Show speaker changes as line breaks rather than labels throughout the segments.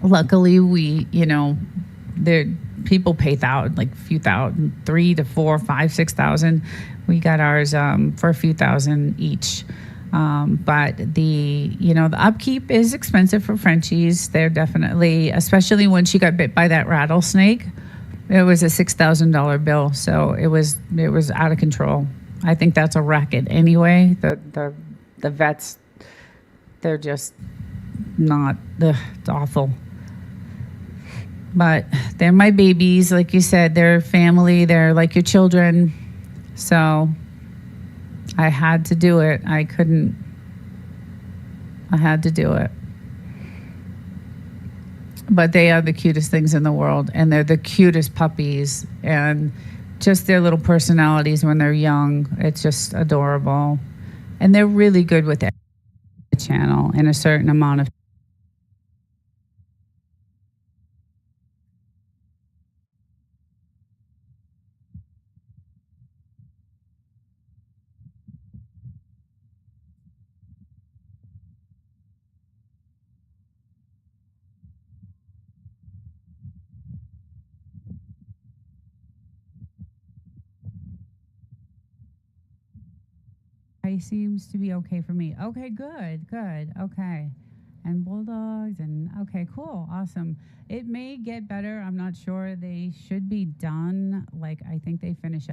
Luckily, we, there people pay like a few thousand, 3 to 4, 5, 6 thousand. We got ours for a few thousand each. But the upkeep is expensive for Frenchies. They're definitely, especially when she got bit by that rattlesnake. It was a $6,000 bill, so it was out of control. I think that's a racket anyway. The vets, they're just not. It's awful. But they're my babies, like you said. They're family. They're like your children. So I had to do it. I couldn't. I had to do it. But they are the cutest things in the world, and they're the cutest puppies, and just their little personalities when they're young. It's just adorable, and they're really good with the channel in a certain amount of. It seems to be okay for me. Okay, good, good. Okay. And bulldogs and okay, cool, awesome. It may get better. I'm not sure. They should be done. Like I think they finish.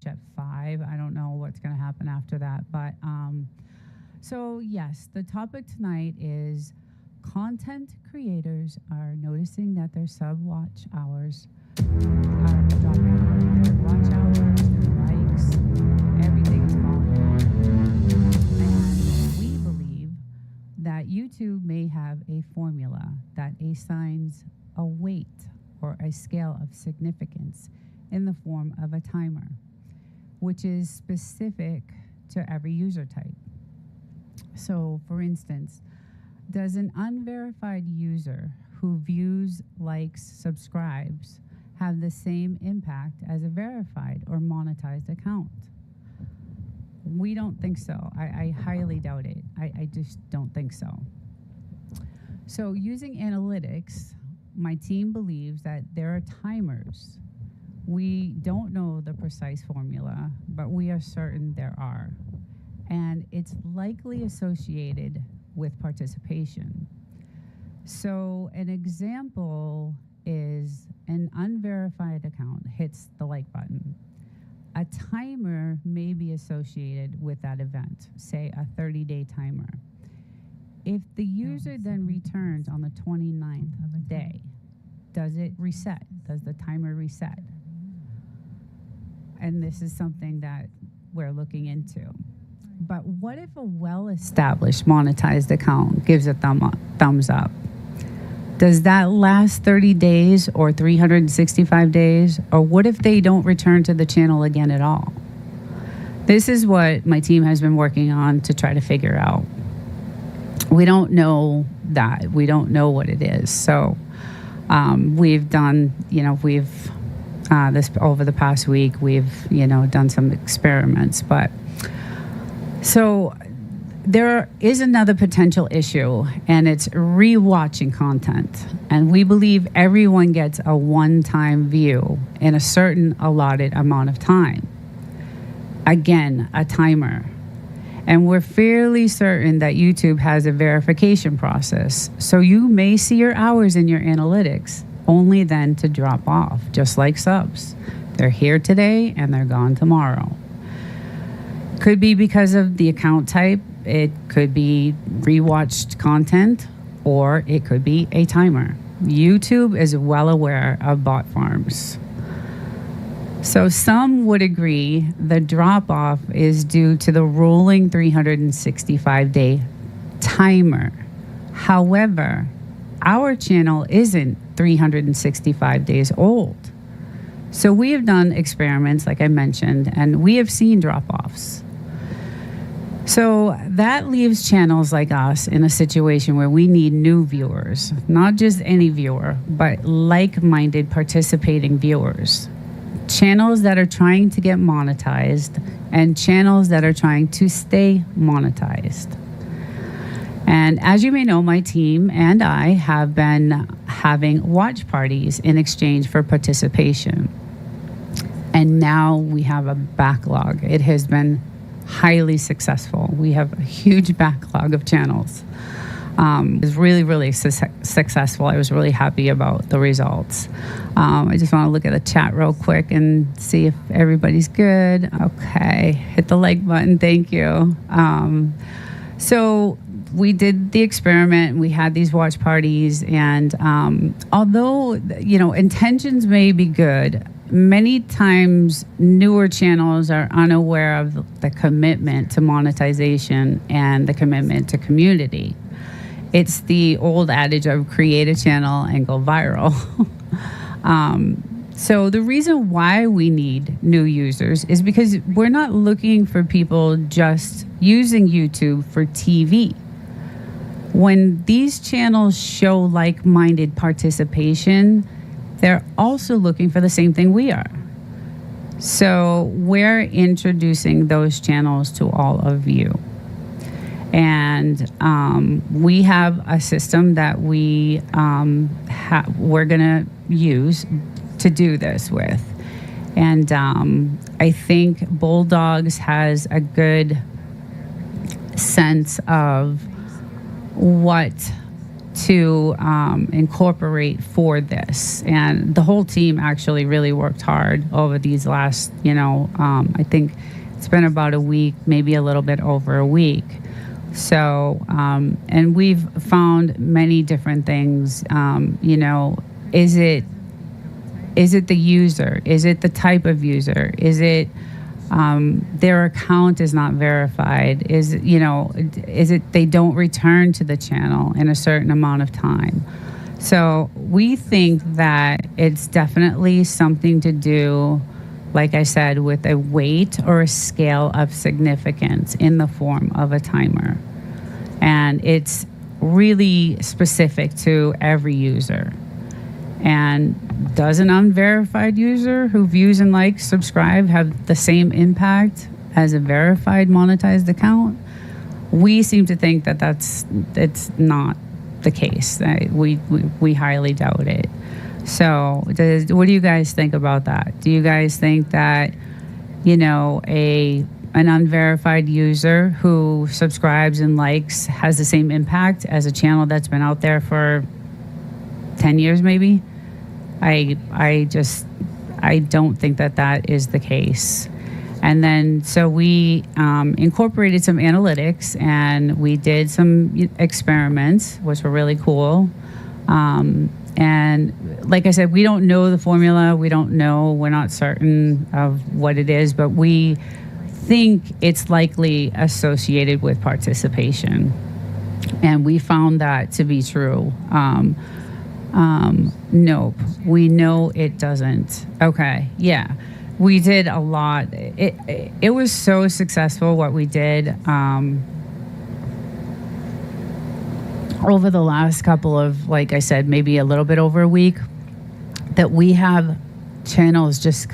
watch at 5. I don't know what's going to happen after that. But so, yes, the topic tonight is content creators are noticing that their sub-watch hours are dropping. Their watch hours, their likes, everything is falling off. And we believe that YouTube may have a formula that assigns a weight or a scale of significance in the form of a timer, which is specific to every user type. So, for instance, does an unverified user who views, likes, subscribes have the same impact as a verified or monetized account? We don't think so. I highly doubt it. I just don't think so. So using analytics, my team believes that there are timers. We don't know the precise formula, but we are certain there are. And it's likely associated with participation. So an example is an unverified account hits the like button. A timer may be associated with that event, say a 30-day timer. If the user then returns on the 29th day, does it reset? Does the timer reset? And this is something that we're looking into. But what if a well-established monetized account gives a thumbs up? Does that last 30 days or 365 days? Or what if they don't return to the channel again at all? This is what my team has been working on to try to figure out. We don't know that. We don't know what it is. So we've done, this over the past week, we've, done some experiments. But so there is another potential issue, and it's rewatching content. And we believe everyone gets a one-time view in a certain allotted amount of time. Again, a timer. And we're fairly certain that YouTube has a verification process. So you may see your hours in your analytics, only then to drop off, just like subs. They're here today and they're gone tomorrow. Could be because of the account type. It could be rewatched content, or it could be a timer. YouTube is well aware of bot farms. So some would agree the drop-off is due to the rolling 365-day timer. However, our channel isn't 365 days old. So we have done experiments, like I mentioned, and we have seen drop-offs. So that leaves channels like us in a situation where we need new viewers, not just any viewer, but like-minded participating viewers. Channels that are trying to get monetized and channels that are trying to stay monetized. And as you may know, my team and I have been having watch parties in exchange for participation. And now we have a backlog. It has been highly successful. We have a huge backlog of channels. It was really, really successful. I was really happy about the results. I just want to look at the chat real quick and see if everybody's good. Okay, hit the like button. Thank you. So we did the experiment. We had these watch parties, and although intentions may be good, many times newer channels are unaware of the commitment to monetization and the commitment to community. It's the old adage of create a channel and go viral. So the reason why we need new users is because we're not looking for people just using YouTube for TV. When these channels show like-minded participation, they're also looking for the same thing we are. So we're introducing those channels to all of you. And we have a system that we're going to use to do this with. And I think Bulldogs has a good sense of what to incorporate for this. And the whole team actually really worked hard over these last, I think it's been about a week, maybe a little bit over a week. So, and we've found many different things. Is it the user? Is it the type of user? Is it their account is not verified? Is it they don't return to the channel in a certain amount of time? So we think that it's definitely something to do, like I said, with a weight or a scale of significance in the form of a timer. And it's really specific to every user. And does an unverified user who views and likes, subscribe, have the same impact as a verified monetized account? We seem to think that it's not the case. We highly doubt it. So what do you guys think about that? Do you guys think that, an unverified user who subscribes and likes has the same impact as a channel that's been out there for 10 years maybe? I don't think that is the case. And then so we incorporated some analytics, and we did some experiments, which were really cool. And like I said, we don't know the formula. We're not certain of what it is, but we think it's likely associated with participation. And we found that to be true. Nope. We know it doesn't. Okay. Yeah. We did a lot. It was so successful what we did over the last couple of, like I said, maybe a little bit over a week, that we have channels just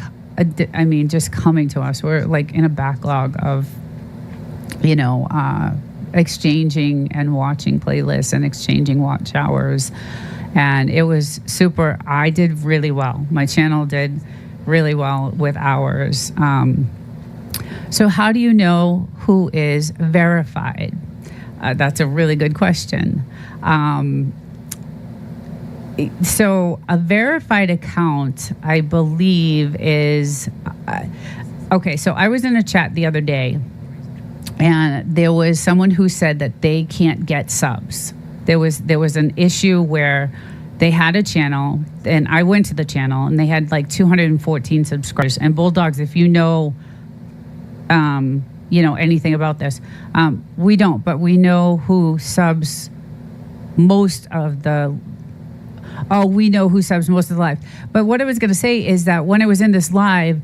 coming to us. We're like in a backlog of, exchanging and watching playlists and exchanging watch hours. And it was super. I did really well. My channel did really well with hours. So how do you know who is verified? That's a really good question. So a verified account, I believe, is... okay, so I was in a chat the other day, and there was someone who said that they can't get subs. There was an issue where they had a channel, and I went to the channel, and they had like 214 subscribers. And Bulldogs, if you know anything about this, we don't, but we know who subs most of the. Oh, we know who subs most of the live. But what I was going to say is that when I was in this live,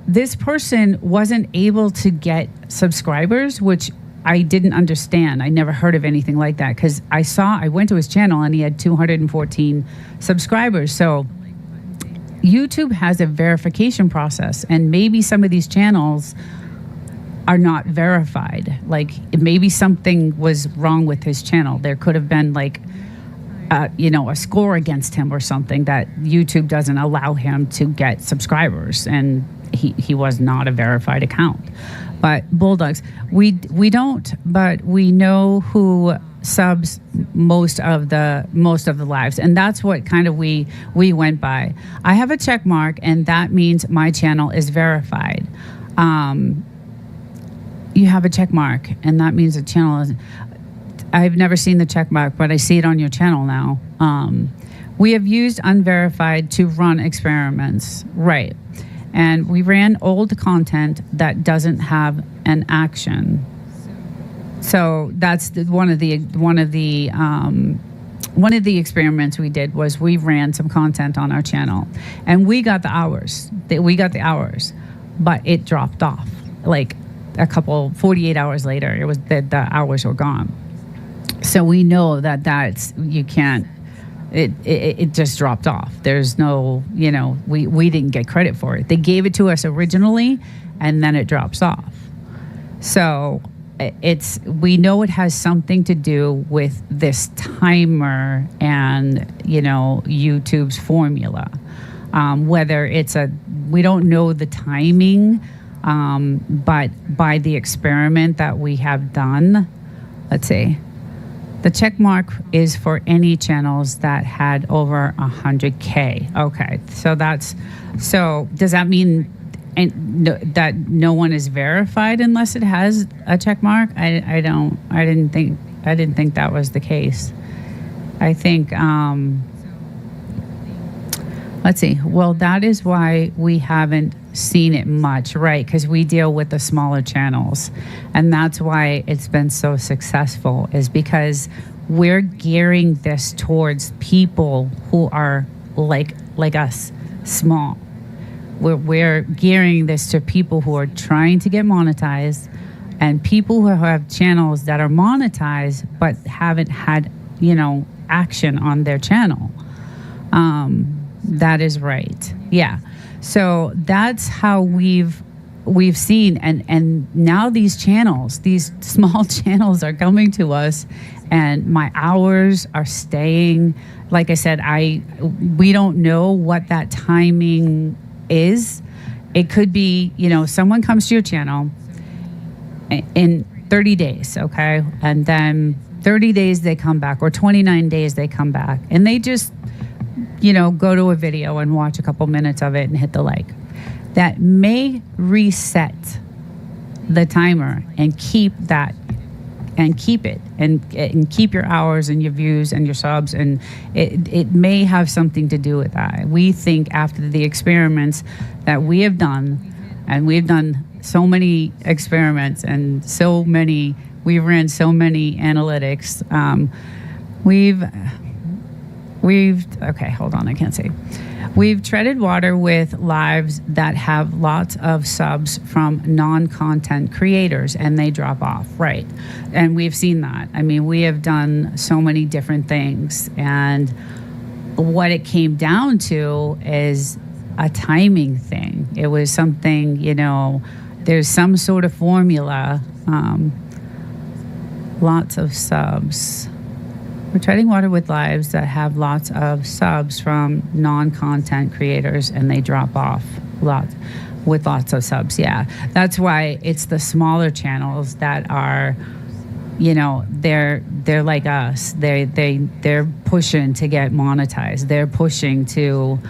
this person wasn't able to get subscribers, which I didn't understand. I never heard of anything like that, because I went to his channel and he had 214 subscribers. So YouTube has a verification process, and maybe some of these channels are not verified. Like maybe something was wrong with his channel. There could have been like, a score against him or something that YouTube doesn't allow him to get subscribers, and he was not a verified account. But Bulldogs, we don't, but we know who subs most of the lives, and that's what kind of we went by. I have a check mark, and that means my channel is verified. You have a check mark, and that means the channel is. I've never seen the check mark, but I see it on your channel now. We have used unverified to run experiments, right? And we ran old content that doesn't have an action. So that's one of the experiments we did was we ran some content on our channel, and we got the hours. But it dropped off like 48 hours later. It was the hours were gone. So we know that's you can't. It just dropped off. There's no, we didn't get credit for it. They gave it to us originally, and then it drops off. So we know it has something to do with this timer and, YouTube's formula. Whether it's we don't know the timing, but by the experiment that we have done, let's see. The check mark is for any channels that had over 100K. Okay, so does that mean that no one is verified unless it has a check mark? I didn't think that was the case. I think let's see. Well, that is why we haven't seen it much, right? Because we deal with the smaller channels, and that's why it's been so successful, is because we're gearing this towards people who are like us, small. We're gearing this to people who are trying to get monetized, and people who have channels that are monetized but haven't had, action on their channel. That is right. Yeah. So that's how we've seen, and now these small channels are coming to us, and my hours are staying. Like I said, we don't know what that timing is. It could be, someone comes to your channel in 30 days, okay? And then 30 days they come back, or 29 days they come back, and they just go to a video and watch a couple minutes of it and hit the like. That may reset the timer and keep that, and keep it, and keep your hours and your views and your subs, and it may have something to do with that. We think after the experiments that we have done, and we've done so many experiments and we've ran so many analytics. Okay, hold on, I can't see. We've treaded water with lives that have lots of subs from non-content creators, and they drop off, right? And we've seen that. I mean, we have done so many different things, and what it came down to is a timing thing. It was something, there's some sort of formula. Lots of subs. We're treading water with lives that have lots of subs from non-content creators, and they drop off with lots of subs. Yeah, that's why it's the smaller channels that are, they're like us. They're pushing to get monetized. They're pushing to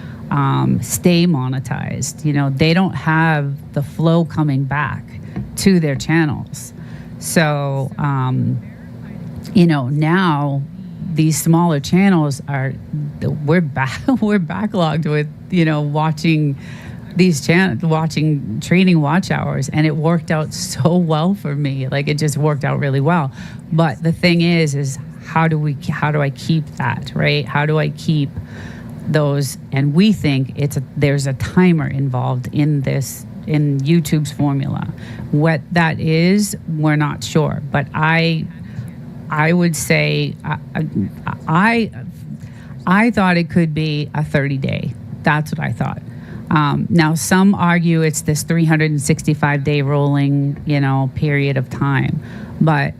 stay monetized. They don't have the flow coming back to their channels. So, now these smaller channels we're backlogged with, watching these watching training watch hours, and it worked out so well for me. Like, it just worked out really well. But the thing is how do I keep that, right? How do I keep those? And we think there's a timer involved in this, in YouTube's formula. What that is, we're not sure. But I would say I thought it could be a 30-day. That's what I thought. Now, some argue it's this 365-day rolling, period of time. But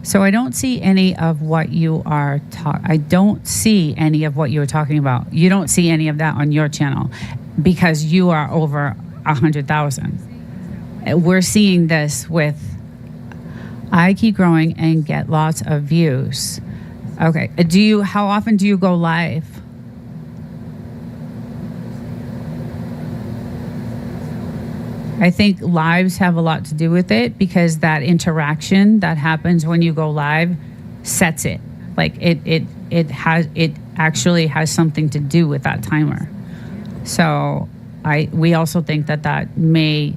so I don't see any of what you are I don't see any of what you were talking about. You don't see any of that on your channel because you are over 100,000. We're seeing this with I keep growing and get lots of views. Okay. How often do you go live? I think lives have a lot to do with it, because that interaction that happens when you go live sets it. Like it actually has something to do with that timer. So we also think that may,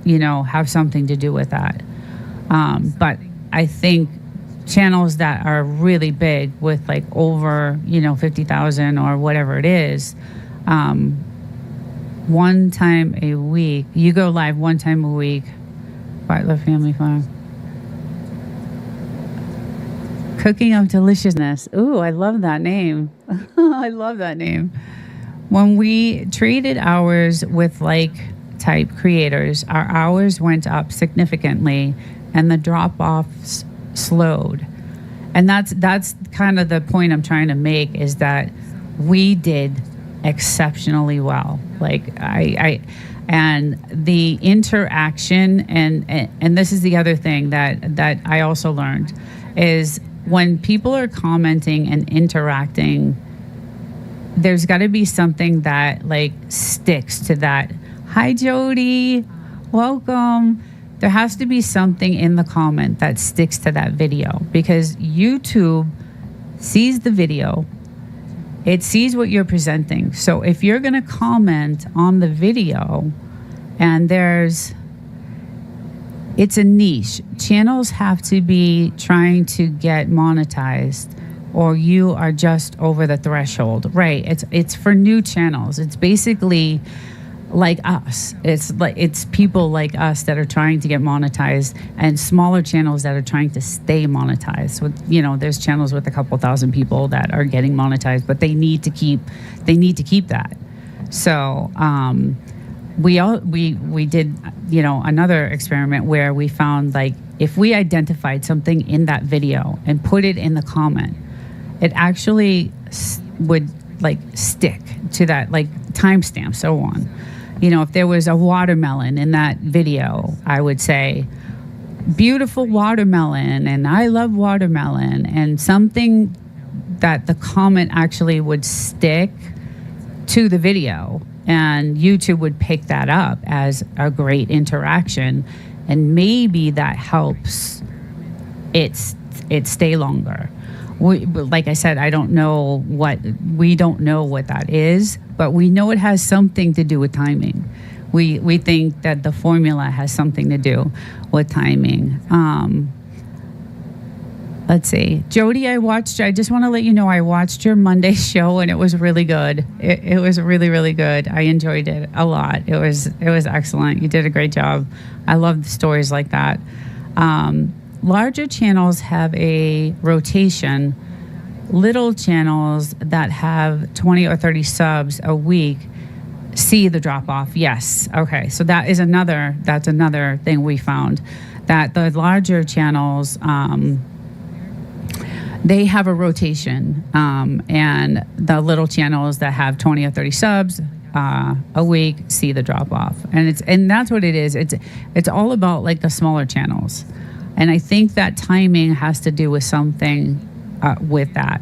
have something to do with that. But I think channels that are really big with like over, 50,000 or whatever it is, one time a week, you go live one time a week, Bartlett Family Farm. Cooking of Deliciousness. Ooh, I love that name. I love that name. When we traded hours with type creators, our hours went up significantly and the drop-offs slowed. And that's kind of the point I'm trying to make, is that we did exceptionally well. And the interaction, and this is the other thing that I also learned, is when people are commenting and interacting, there's got to be something that like sticks to that. Hi, Jody. Welcome. There has to be something in the comment that sticks to that video, because YouTube sees the video. It sees what you're presenting. So if you're going to comment on the video and it's a niche, channels have to be trying to get monetized, or you are just over the threshold, right? It's for new channels. It's basically like us. It's people like us that are trying to get monetized, and smaller channels that are trying to stay monetized. So, there's channels with a couple thousand people that are getting monetized, but they need to keep that. So we did another experiment where we found, like, if we identified something in that video and put it in the comment, it actually would like stick to that, like timestamp, so on. If there was a watermelon in that video, I would say, beautiful watermelon, and I love watermelon, and something that the comment actually would stick to the video, and YouTube would pick that up as a great interaction, and maybe that helps it stay longer. Like I said, we don't know what that is, but we know it has something to do with timing. We think that the formula has something to do with timing. Let's see, Jody, I just want to let you know, I watched your Monday show, and it was really good. It was really, really good. I enjoyed it a lot. It was excellent. You did a great job. I love the stories like that. Larger channels have a rotation. Little channels that have 20 or 30 subs a week see the drop off. Yes. Okay. So that's another thing we found, that the larger channels, they have a rotation, and the little channels that have 20 or 30 subs a week see the drop off. And that's what it is. It's all about like the smaller channels. And I think that timing has to do with something with that.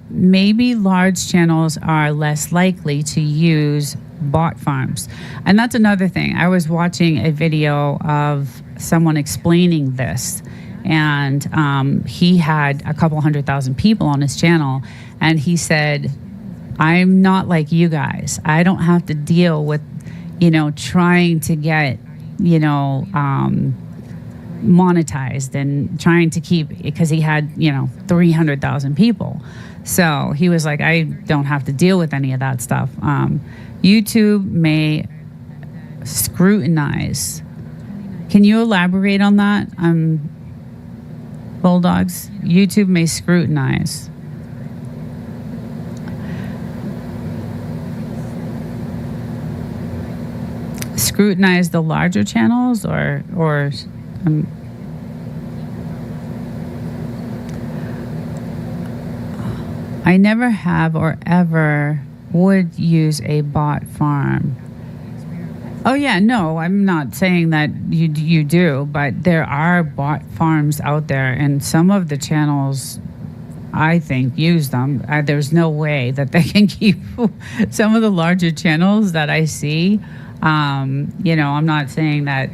Maybe large channels are less likely to use bot farms. And that's another thing. I was watching a video of someone explaining this, and he had a couple 100,000 people on his channel, and he said, I'm not like you guys. I don't have to deal with, trying to get, monetized and trying to keep, because he had 300,000 people. So he was like, I don't have to deal with any of that stuff. YouTube may scrutinize. Can you elaborate on that? Bulldogs, YouTube may scrutinize. Scrutinize the larger channels, or I never have or ever would use a bot farm. Oh yeah, no, I'm not saying that you do, but there are bot farms out there, and some of the channels, I think, use them. There's no way that they can keep some of the larger channels that I see. I'm not saying that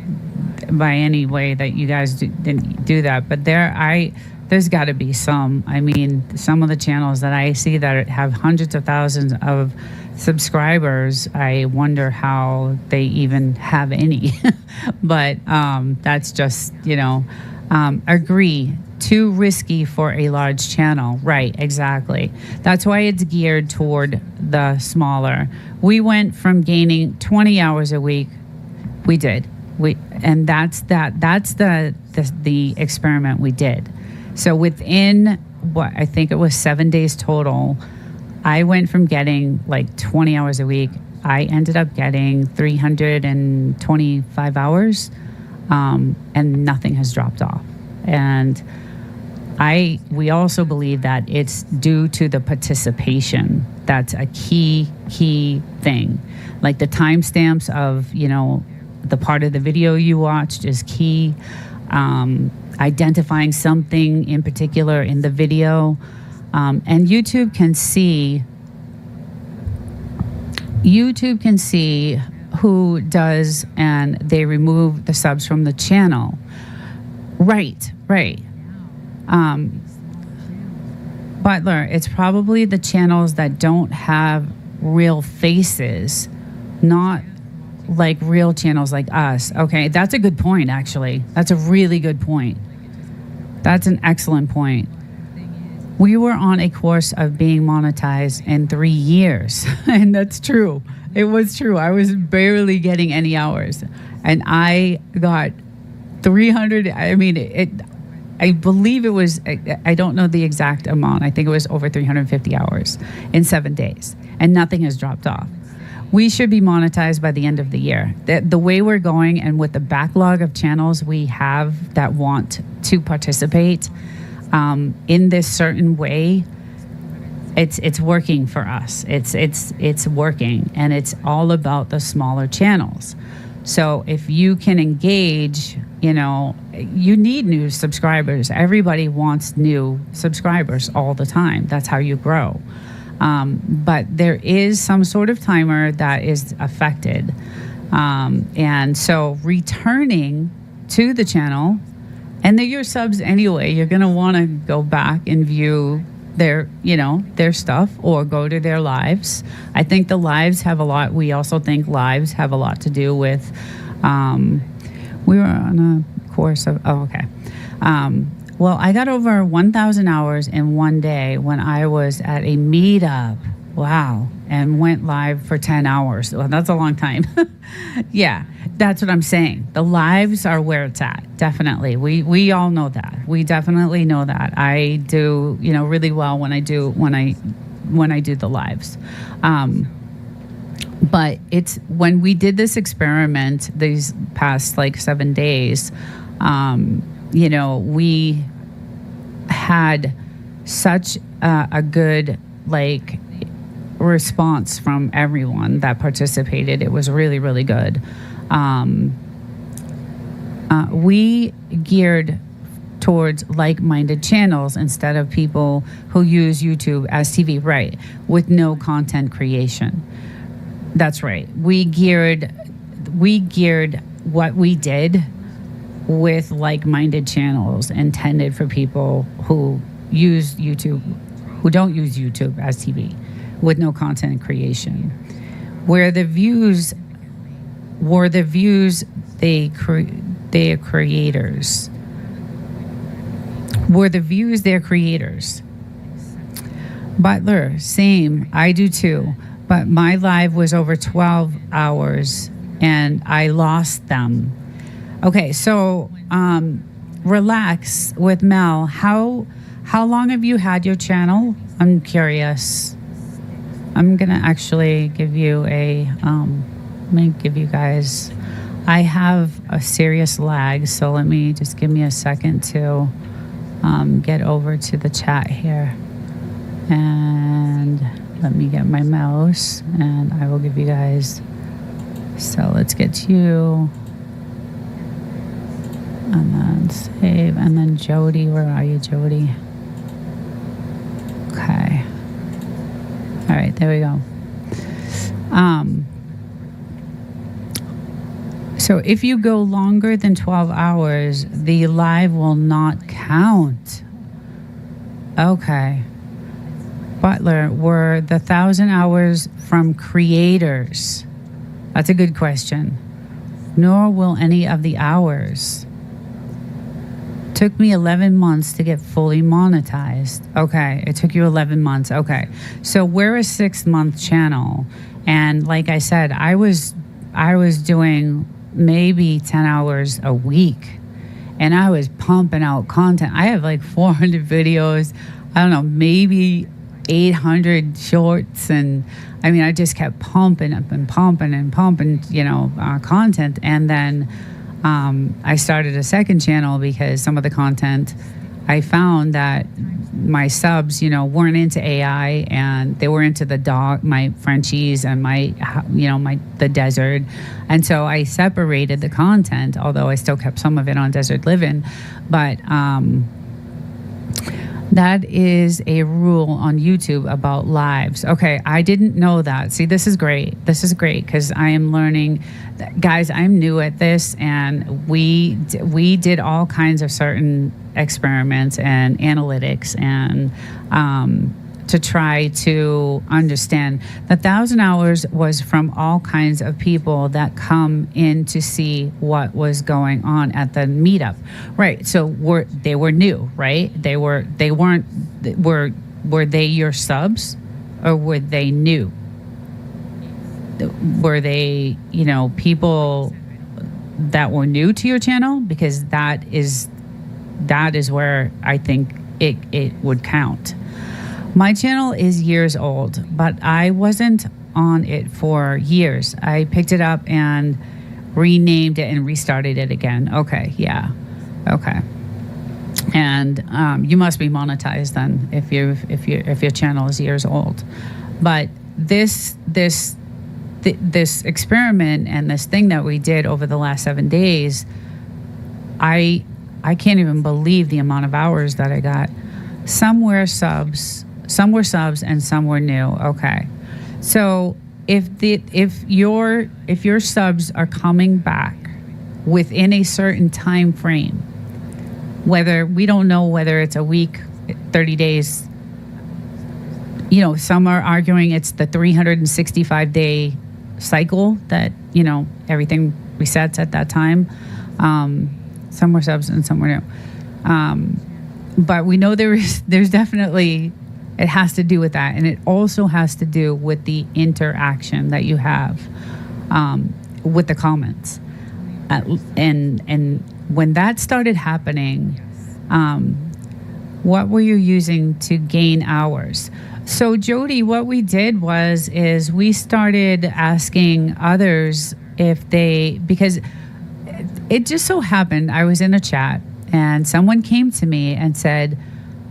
by any way that you guys didn't do that, but there's got to be some. I mean, some of the channels that I see that have hundreds of thousands of subscribers, I wonder how they even have any. But that's just, agree. Too risky for a large channel. Right, exactly. That's why it's geared toward the smaller. We went from gaining 20 hours a week. We did. And that's the experiment we did. So within I think it was 7 days total, I went from getting like 20 hours a week. I ended up getting 325 hours, and nothing has dropped off. And we also believe that it's due to the participation. That's a key thing. Like the timestamps of, the part of the video you watched is key. identifying something in particular in the video. And YouTube can see who does, and they remove the subs from the channel. Right. Butler, it's probably the channels that don't have real faces, not like real channels like us. Okay, that's a good point, actually. That's a really good point. That's an excellent point. We were on a course of being monetized in 3 years, and that's true. It was true. I was barely getting any hours, and I got 300. I mean, I believe it was, I don't know the exact amount. I think it was over 350 hours in 7 days, and nothing has dropped off. We should be monetized by the end of the year. The way we're going, and with the backlog of channels we have that want to participate in this certain way, it's working for us. It's working, and it's all about the smaller channels. So if you can engage, you need new subscribers. Everybody wants new subscribers all the time. That's how you grow. But there is some sort of timer that is affected. And so returning to the channel, and they're your subs anyway, you're going to want to go back and view their stuff, or go to their lives. I think the lives have a lot. We also think lives have a lot to do with, we were on a course of, well, I got over 1,000 hours in one day when I was at a meetup. Wow. And went live for 10 hours. Well, that's a long time. Yeah, that's what I'm saying. The lives are where it's at. Definitely. We all know that. We definitely know that. I do, really well when I do the lives. But it's when we did this experiment these past 7 days, we had such a good response from everyone that participated. It was really, really good. We geared towards like-minded channels instead of people who use YouTube as TV, right, with no content creation. That's right. We geared what we did with like-minded channels intended for people who use YouTube, who don't use YouTube as TV, with no content creation. Where the views were the views they creators. Were the views their creators. Butler, same, I do too. But my live was over 12 hours and I lost them. Okay, so relax with Mel. How long have you had your channel? I'm curious. I'm gonna actually give you let me give you guys, I have a serious lag, so give me a second to get over to the chat here. And let me get my mouse and I will give you guys, so let's get to you. And then save, and then Jody, where are you, Jody? Okay. All right, there we go. So if you go longer than 12 hours, the live will not count. Okay. Butler, were the 1,000 hours from creators? That's a good question. Nor will any of the hours. Took me 11 months to get fully monetized. Okay, it took you 11 months. Okay, so we're a 6-month channel, and like I said, I was doing maybe 10 hours a week, and I was pumping out content. I have 400 videos. I don't know, maybe 800 shorts, and I just kept pumping up and pumping and pumping, content, and then. I started a second channel because some of the content I found that my subs, weren't into AI, and they were into the dog, my Frenchies, and the desert. And so I separated the content, although I still kept some of it on Desert Livin'. But that is a rule on YouTube about lives. Okay, I didn't know that. See, this is great. This is great because I am learning. Guys, I'm new at this, and we did all kinds of certain experiments and analytics and to try to understand. The 1,000 hours was from all kinds of people that come in to see what was going on at the meetup, right? So they were new, right? Were they your subs, or were they new? Were they, people that were new to your channel? Because that is where I think it would count. My channel is years old, but I wasn't on it for years. I picked it up and renamed it and restarted it again. Okay, yeah, okay. And you must be monetized then if your channel is years old. But this experiment and this thing that we did over the last 7 days, I can't even believe the amount of hours that I got. Some were subs, and some were new. Okay, so if your subs are coming back within a certain time frame, whether we don't know whether it's a week, 30 days, some are arguing it's the 365-day cycle that everything resets at that time. Some were subs and some were new. But we know there's definitely, it has to do with that. And it also has to do with the interaction that you have with the comments. And when that started happening, what were you using to gain hours? So Jody, what we did is we started asking others because it just so happened I was in a chat and someone came to me and said,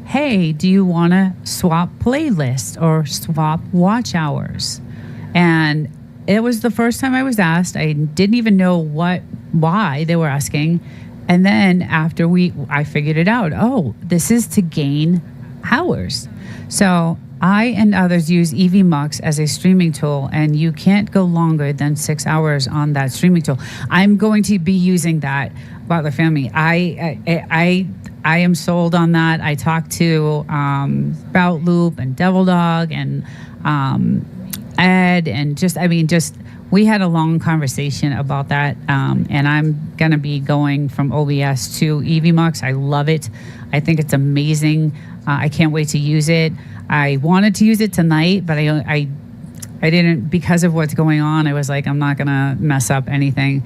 hey, do you want to swap playlists or swap watch hours? And it was the first time I was asked. I didn't even know why they were asking. And then after I figured it out. Oh, this is to gain hours. So I and others use EVMux as a streaming tool, and you can't go longer than 6 hours on that streaming tool. I'm going to be using that about the family. I am sold on that. I talked to Bout Loop and Devil Dog and Ed, and we had a long conversation about that. And I'm going to be going from OBS to EVMux. I love it. I think it's amazing. I can't wait to use it. I wanted to use it tonight, but I didn't, because of what's going on. I was like, I'm not going to mess up anything.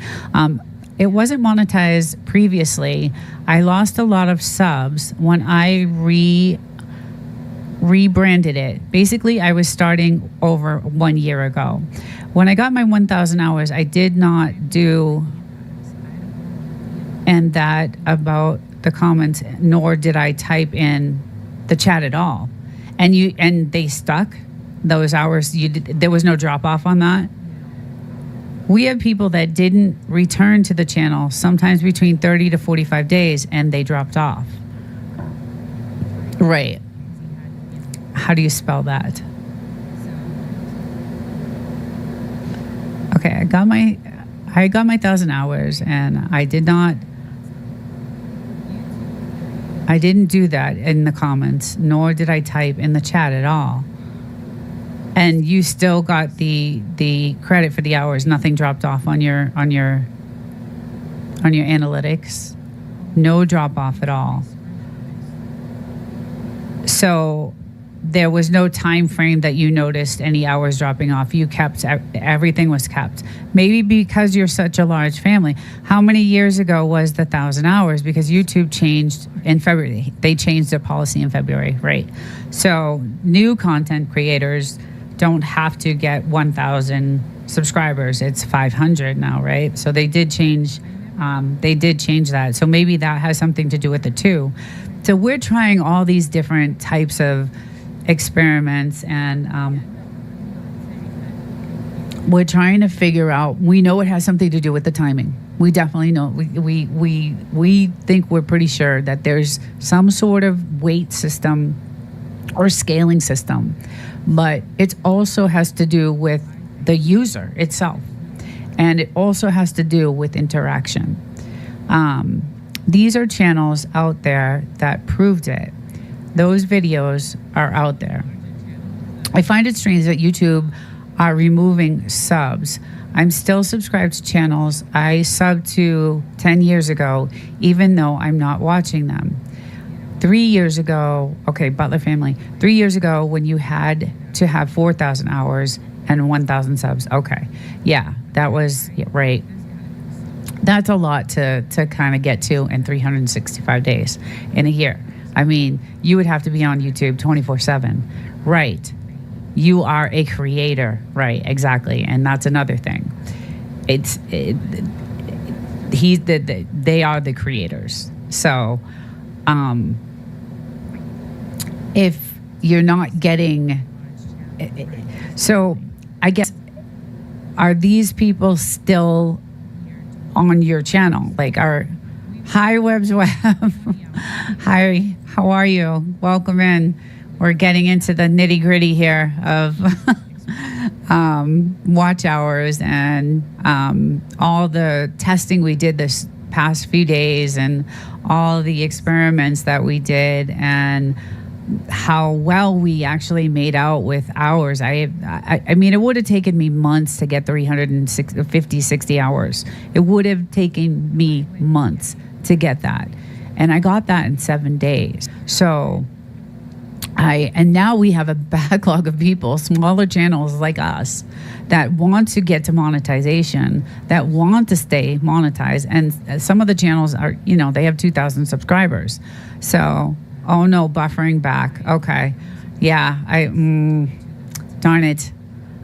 It wasn't monetized previously. I lost a lot of subs when I rebranded it. Basically, I was starting over 1 year ago. When I got my 1,000 hours, I did not do and that about the comments, nor did I type in the chat at all. And they stuck those hours. There was no drop off on that. We have people that didn't return to the channel, sometimes between 30 to 45 days, and they dropped off. Right. How do you spell that? Okay, I got my 1,000 hours, and I didn't do that in the comments, nor did I type in the chat at all. And you still got the credit for the hours. Nothing dropped off on your analytics. No drop off at all. So there was no time frame that you noticed any hours dropping off. You kept, everything was kept. Maybe because you're such a large family. How many years ago was the 1,000 hours? Because YouTube changed in February. They changed their policy in February, right? So new content creators don't have to get 1,000 subscribers. It's 500 now, right? So they did change They did change that. So maybe that has something to do with it too. So we're trying all these different types of experiments, and we're trying to figure out. We know it has something to do with the timing. We definitely know. We think we're pretty sure that there's some sort of weight system or scaling system, but it also has to do with the user itself, and it also has to do with interaction. These are channels out there that proved it. Those videos are out there. I find it strange that YouTube are removing subs. I'm still subscribed to channels I subbed to 10 years ago, even though I'm not watching them. 3 years ago, okay, Butler family, 3 years ago when you had to have 4,000 hours and 1,000 subs. Okay, yeah, that was right. That's a lot to kind of get to in 365 days in a year. I mean, you would have to be on YouTube 24/7. Right. You are a creator. Right, exactly. And that's another thing. They are the creators. So if you're not getting, so I guess, are these people still on your channel? Like, hi Webs Web. Hi, how are you? Welcome in. We're getting into the nitty gritty here of watch hours and all the testing we did this past few days, and all the experiments that we did, and how well we actually made out with hours. I mean, it would have taken me months to get 350, 60 hours. It would have taken me months to get that. And I got that in 7 days. So and now we have a backlog of people, smaller channels like us, that want to get to monetization, that want to stay monetized. And some of the channels are, they have 2,000 subscribers. So, oh no, buffering back. Okay. Yeah, darn it.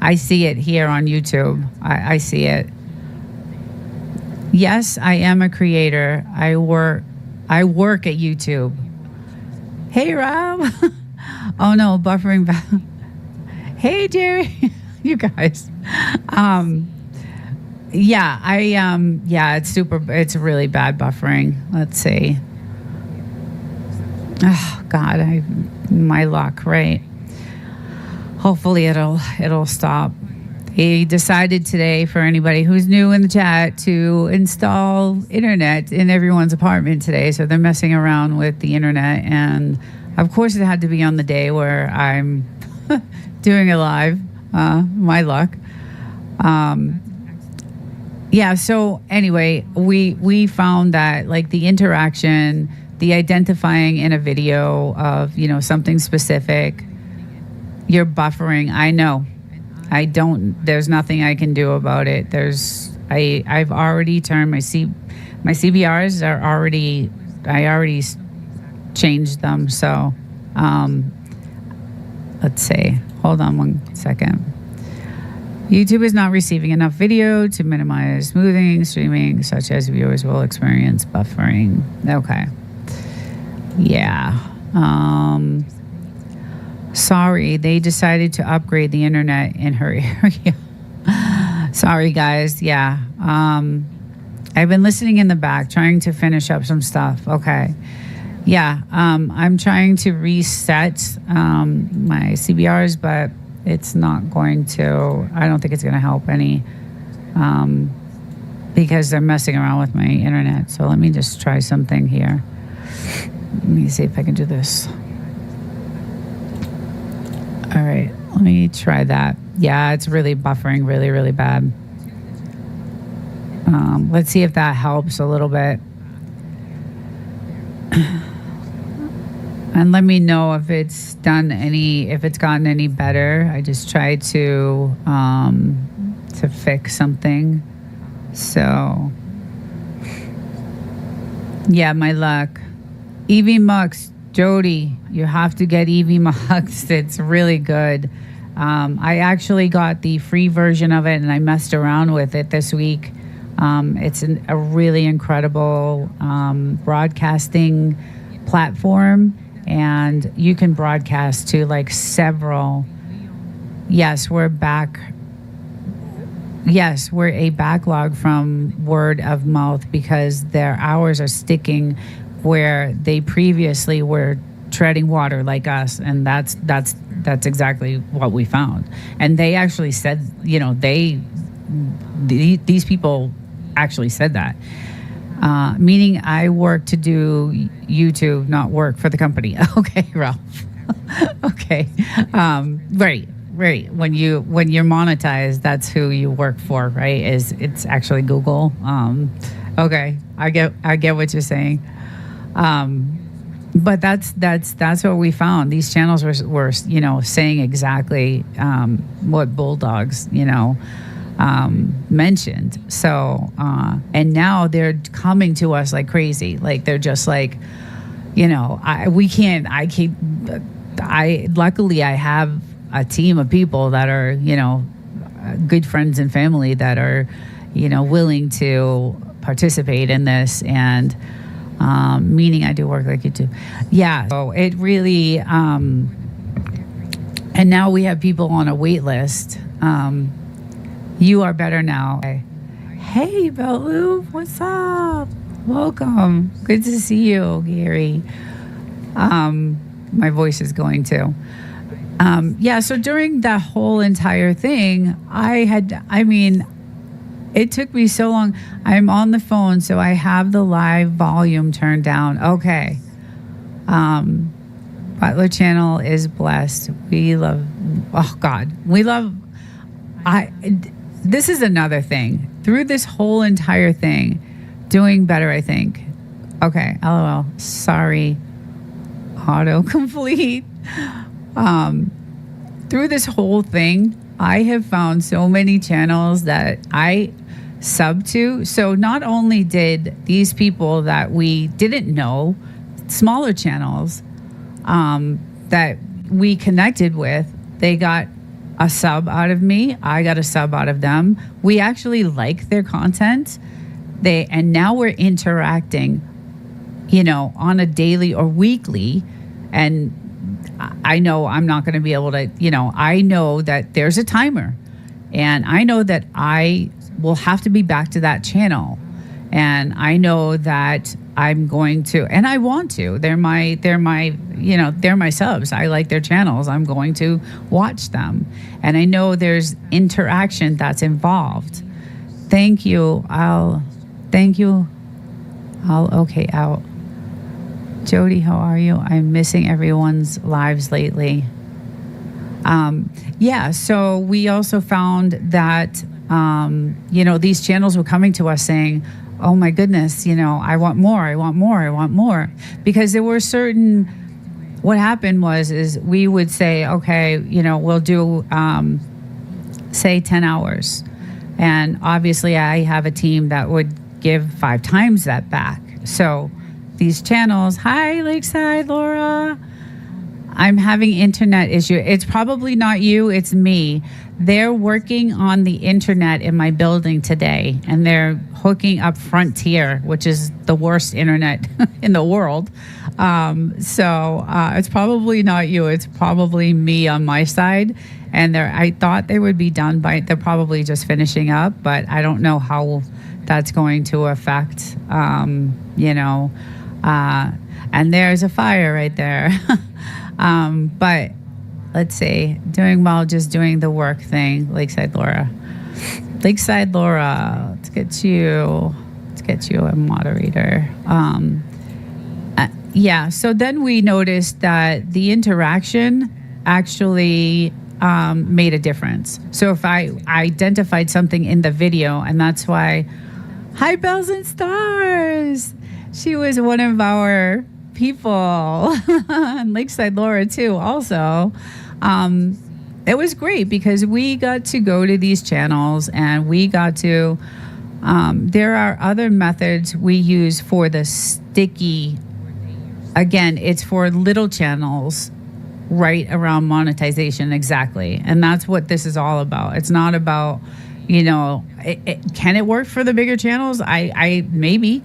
I see it here on YouTube. I see it. Yes, I am a creator. I work at YouTube. Hey, Rob. Oh no, buffering back. Hey, Jerry. You guys. Yeah, it's really bad buffering. Let's see. Oh God, my luck, right? Hopefully it'll stop. He decided today, for anybody who's new in the chat, to install internet in everyone's apartment today. So they're messing around with the internet, and of course it had to be on the day where I'm doing it live. My luck. Yeah. So anyway, we found that, like, the interaction, the identifying in a video of, something specific, you're buffering. I know. There's nothing I can do about it. I've already turned my CBRs are already, I already changed them. So, let's see. Hold on 1 second. YouTube is not receiving enough video to minimize smoothing, streaming, such as viewers will experience buffering. Okay. Yeah. Sorry, they decided to upgrade the internet in her area. Sorry, guys. Yeah. I've been listening in the back, trying to finish up some stuff. Okay. Yeah. I'm trying to reset my CBRs, but it's not going to, I don't think it's going to help any, because they're messing around with my internet. So let me just try something here. Let me see if I can do this. All right, let me try that. Yeah, it's really buffering really, really bad. Let's see if that helps a little bit. And let me know if it's gotten any better. I just tried to fix something. So, yeah, my luck. EV Mux, Jody, you have to get EV Mux. It's really good. I actually got the free version of it, and I messed around with it this week. It's a really incredible broadcasting platform, and you can broadcast to like several. Yes, we're back. Yes, we're a backlog from word of mouth because their hours are sticking where they previously were treading water like us, and that's exactly what we found. And they actually said, these people actually said that, meaning I work to do YouTube, not work for the company. Okay, Ralph. Okay, right. When you're monetized, that's who you work for, right? It's actually Google. Okay, I get what you're saying. But that's what we found. These channels were saying exactly what Bulldogs mentioned. So and now they're coming to us like crazy. Like they're just like, luckily I have a team of people that are good friends and family that are willing to participate in this, and meaning I do work like you do. Yeah, so it really and now we have people on a wait list. You are better now. Hey Belu, what's up? Welcome. Good to see you, Gary. My voice is going too. So during that whole entire thing, it took me so long. I'm on the phone, so I have the live volume turned down. Okay. Butler channel is blessed. We love, this is another thing. Through this whole entire thing, doing better, I think. Okay, LOL. Sorry. Autocomplete. Through this whole thing, I have found so many channels that I sub to. So not only did these people that we didn't know, smaller channels that we connected with, they got a sub out of me. I got a sub out of them. We actually like their content. And now we're interacting, on a daily or weekly. And I know I'm not going to be able to, I know that there's a timer, and I know that I will have to be back to that channel. And I know that I'm going to, and I want to, they're my subs. I like their channels. I'm going to watch them. And I know there's interaction that's involved. Thank you. I'll okay out. Jody, how are you? I'm missing everyone's lives lately. So we also found that, these channels were coming to us saying, oh my goodness, I want more. Because there were certain, what happened is we would say, okay, we'll do, say 10 hours. And obviously I have a team that would give 5 times that back. So these channels, hi Lakeside Laura, I'm having internet issue. It's probably not you, it's me. They're working on the internet in my building today, and they're hooking up Frontier, which is the worst internet in the world. It's probably not you, it's probably me on my side. And I thought they would be done they're probably just finishing up, but I don't know how that's going to affect, and there's a fire right there. But let's see, doing well, just doing the work thing. Lakeside Laura, let's get you a moderator. So then we noticed that the interaction actually made a difference. So if I identified something in the video, and that's why, hi Bells and Stars, she was one of our people, and Lakeside Laura too also. It was great because we got to go to these channels, and we got to, there are other methods we use for the sticky, again, it's for little channels right around monetization, exactly. And that's what this is all about. It's not about, Can it work for the bigger channels? I maybe.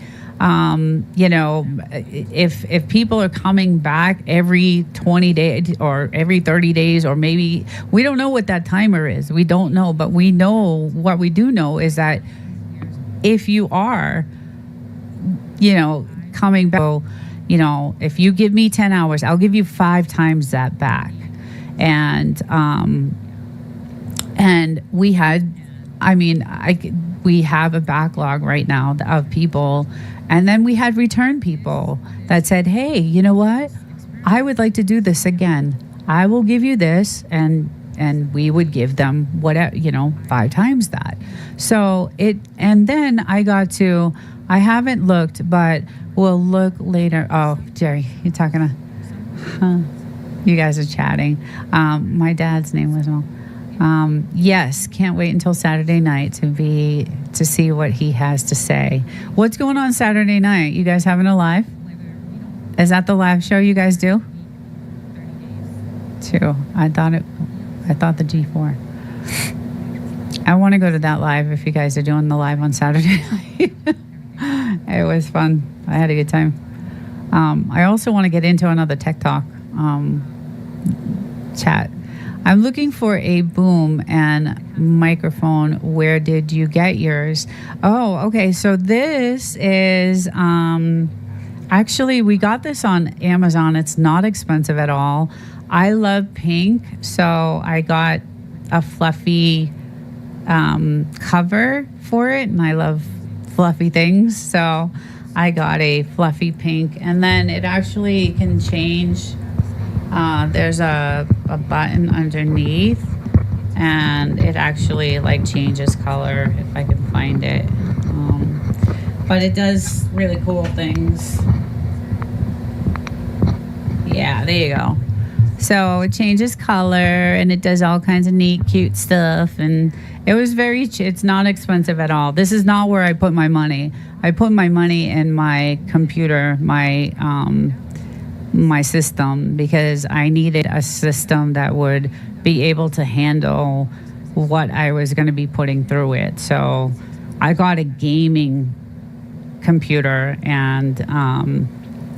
If people are coming back every 20 days or every 30 days, or maybe we don't know what that timer is. We don't know, but we know what we do know is that if you are, coming back, if you give me 10 hours, I'll give you 5 times that back. And we had, we have a backlog right now of people. And then we had return people that said, hey, you know what? I would like to do this again. I will give you this. And we would give them 5 times that. So and then I haven't looked, but we'll look later. Oh, Jerry, you're talking to, you guys are chatting. My dad's name was yes, can't wait until Saturday night to see what he has to say. What's going on Saturday night? You guys having a live? Is that the live show you guys do? 2. I thought the G4. I want to go to that live if you guys are doing the live on Saturday night. It was fun. I had a good time. I also want to get into another Tech Talk chat. I'm looking for a boom and microphone. Where did you get yours? Oh, okay. So this is actually, we got this on Amazon. It's not expensive at all. I love pink, so I got a fluffy cover for it, and I love fluffy things, so I got a fluffy pink. And then it actually can change. There's a button underneath, and it actually changes color if I can find it. But it does really cool things. Yeah, there you go. So it changes color, and it does all kinds of neat, cute stuff. And it was it's not expensive at all. This is not where I put my money. I put my money in my computer, my system, because I needed a system that would be able to handle what I was going to be putting through it. So I got a gaming computer, and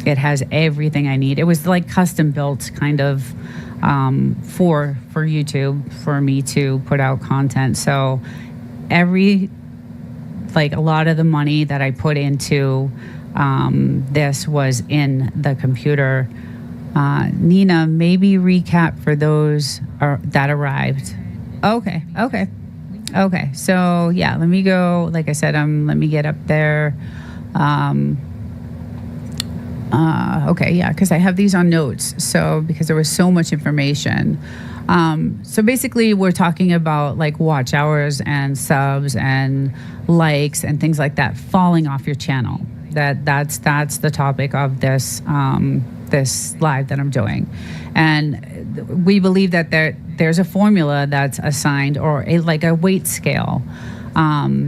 it has everything I need. It was custom built kind of for YouTube, for me to put out content. So a lot of the money that I put into this was in the computer. Nina, maybe recap for those that arrived. Okay. So yeah, let me go. Like I said, let me get up there. Okay, yeah, because I have these on notes. So because there was so much information. So basically, we're talking about watch hours and subs and likes and things like that falling off your channel. That's the topic of this this live that I'm doing, and we believe that there's a formula that's assigned, or a weight scale, a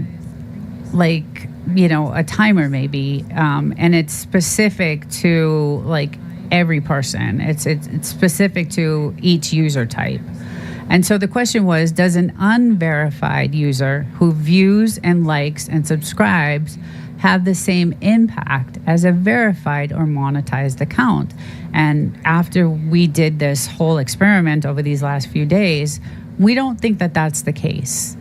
timer maybe, and it's specific to every person. It's specific to each user type. And so the question was, does an unverified user who views and likes and subscribes have the same impact as a verified or monetized account? And after we did this whole experiment over these last few days, we don't think that that's the case.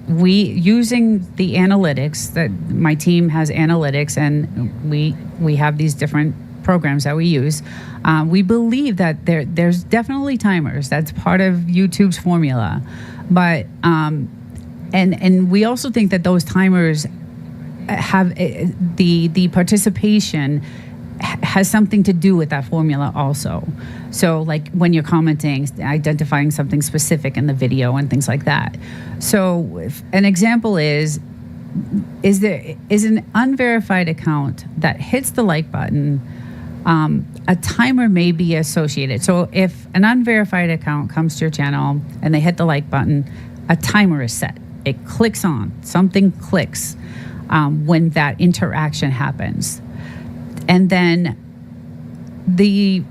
We using the analytics, that my team has analytics, and we have these different programs that we use. We believe that there's definitely timers. That's part of YouTube's formula, but and we also think that those timers have the participation has something to do with that formula also. So when you're commenting, identifying something specific in the video and things like that. So an example is an unverified account that hits the like button, a timer may be associated. So if an unverified account comes to your channel and they hit the like button, a timer is set. It clicks on, something clicks when that interaction happens. And then the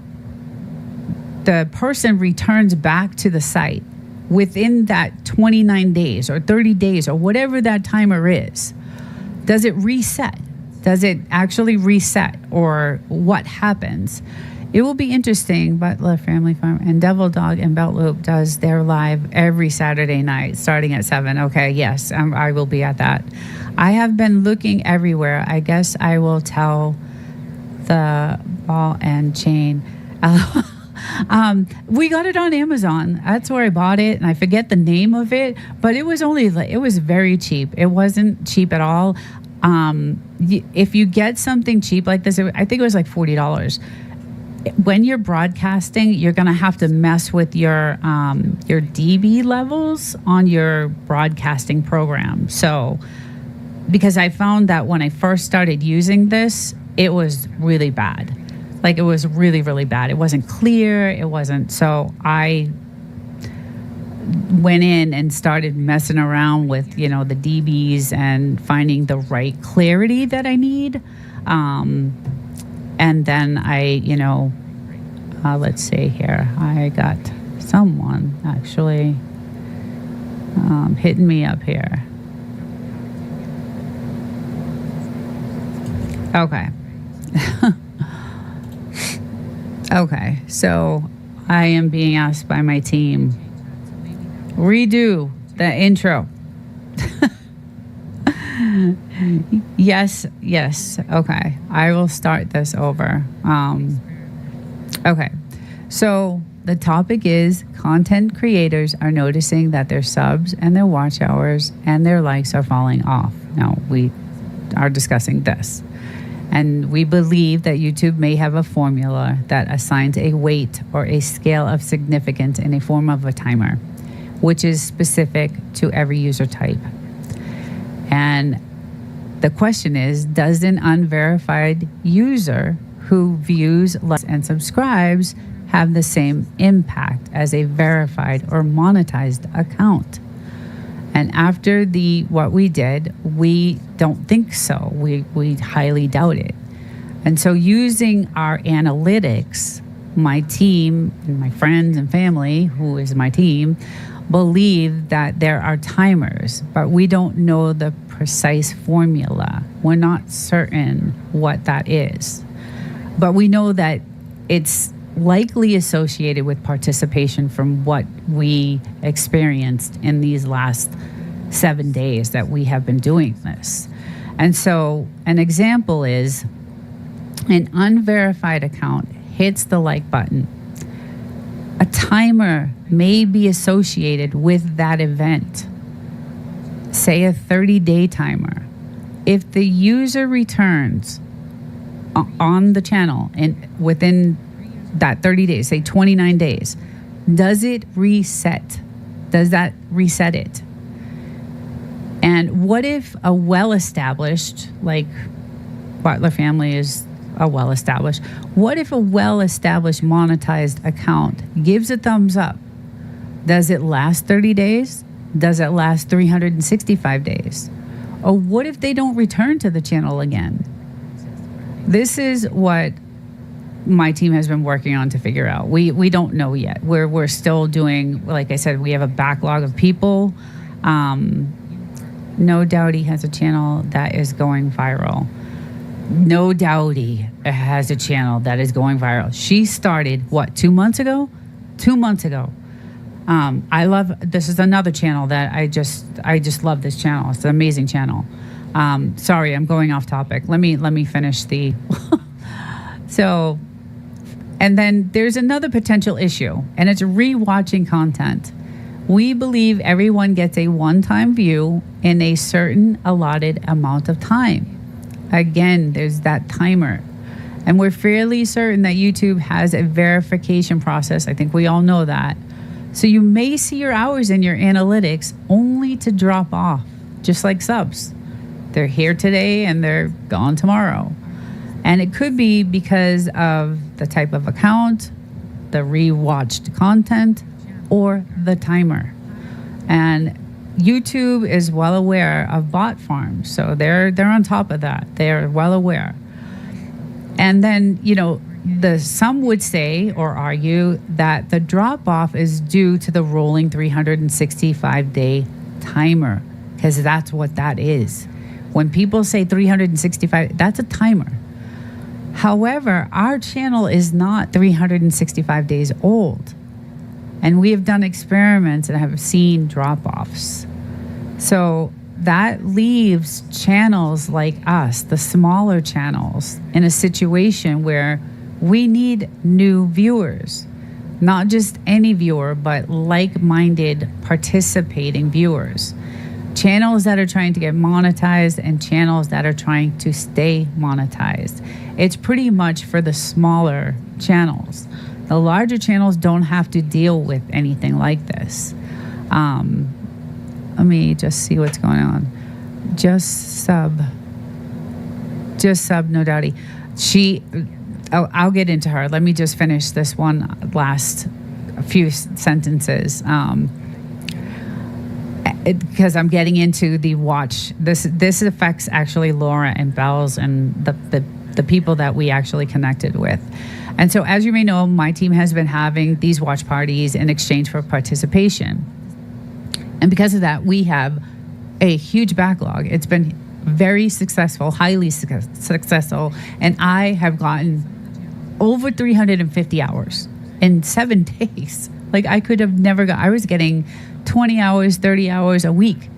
person returns back to the site within that 29 days or 30 days or whatever that timer is, does it reset? Does it actually reset, or what happens? It will be interesting. Butler Family Farm and Devil Dog and Belt Loop does their live every Saturday night starting at 7. Okay, yes, I will be at that. I have been looking everywhere. I guess I will tell the ball and chain. We got it on Amazon. That's where I bought it, and I forget the name of it, but it was very cheap. It wasn't cheap at all. If you get something cheap like this, I think it was like $40. When you're broadcasting, you're going to have to mess with your dB levels on your broadcasting program. So, because I found that when I first started using this, it was really bad. Like, it was really, really bad. It wasn't clear. It wasn't. So I went in and started messing around with, the dBs and finding the right clarity that I need. And then let's see here. I got someone actually hitting me up here. Okay. Okay, so I am being asked by my team, redo the intro. Yes. Okay, I will start this over. Okay, so the topic is content creators are noticing that their subs and their watch hours and their likes are falling off. Now, we are discussing this. And we believe that YouTube may have a formula that assigns a weight or a scale of significance in a form of a timer, which is specific to every user type. And the question is, does an unverified user who views, likes, and subscribes have the same impact as a verified or monetized account? And after what we did, we don't think so. We highly doubt it. And so using our analytics, my team and my friends and family, who is my team, believe that there are timers, but we don't know the precise formula. We're not certain what that is. But we know that it's likely associated with participation from what we experienced in these last 7 days that we have been doing this. And so an example is an unverified account hits the like button. A timer may be associated with that event, say a 30-day timer. If the user returns on the channel and within that 30 days, say 29 days, does it reset? Does that reset it? And what if a well-established, like Butler Family is a well-established, what if a well-established monetized account gives a thumbs up? Does it last 30 days? Does it last 365 days? Or what if they don't return to the channel again? This is what my team has been working on to figure out. We don't know yet. We're still doing, like I said, we have a backlog of people. No doubt he has a channel that is going viral. No doubt he has a channel that is going viral. She started, 2 months ago? 2 months ago. This is another channel that I just love this channel. It's an amazing channel. Sorry, I'm going off topic. Let me finish the, so, and then there's another potential issue, and it's rewatching content. We believe everyone gets a one-time view in a certain allotted amount of time. Again, there's that timer. And we're fairly certain that YouTube has a verification process. I think we all know that. So you may see your hours in your analytics only to drop off, just like subs. They're here today and they're gone tomorrow. And it could be because of the type of account, the rewatched content, or the timer. And YouTube is well aware of bot farms, so they're on top of that. They're well aware. And then, some would say or argue that the drop off is due to the rolling 365-day timer, because that's what that is. When people say 365, that's a timer. However, our channel is not 365 days old. And we have done experiments and have seen drop-offs. So that leaves channels like us, the smaller channels, in a situation where we need new viewers. Not just any viewer, but like-minded, participating viewers. Channels that are trying to get monetized and channels that are trying to stay monetized. It's pretty much for the smaller channels. The larger channels don't have to deal with anything like this. Let me just see what's going on. Just sub, no doubty. I'll get into her. Let me just finish this one last few sentences. Because I'm getting into the watch. This affects actually Laura and Bells and the people that we actually connected with. And so, as you may know, my team has been having these watch parties in exchange for participation. And because of that, we have a huge backlog. It's been very successful, highly successful. And I have gotten over 350 hours in 7 days. Like, I could have never I was getting 20 hours, 30 hours a week.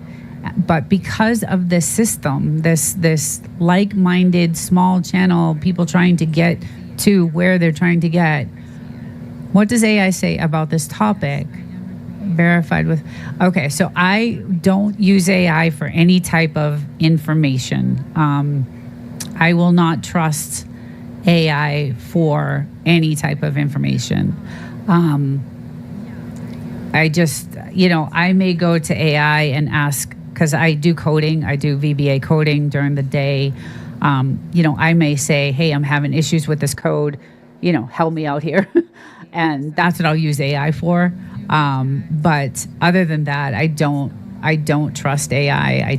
But because of this system, this like-minded small channel, people trying to get to where they're trying to get, what does AI say about this topic? Verified with, okay, so I don't use AI for any type of information. I will not trust AI for any type of information. I just, I may go to AI and ask, because I do coding, I do VBA coding during the day. I may say, hey, I'm having issues with this code, help me out here. And that's what I'll use AI for. But other than that, I don't trust AI.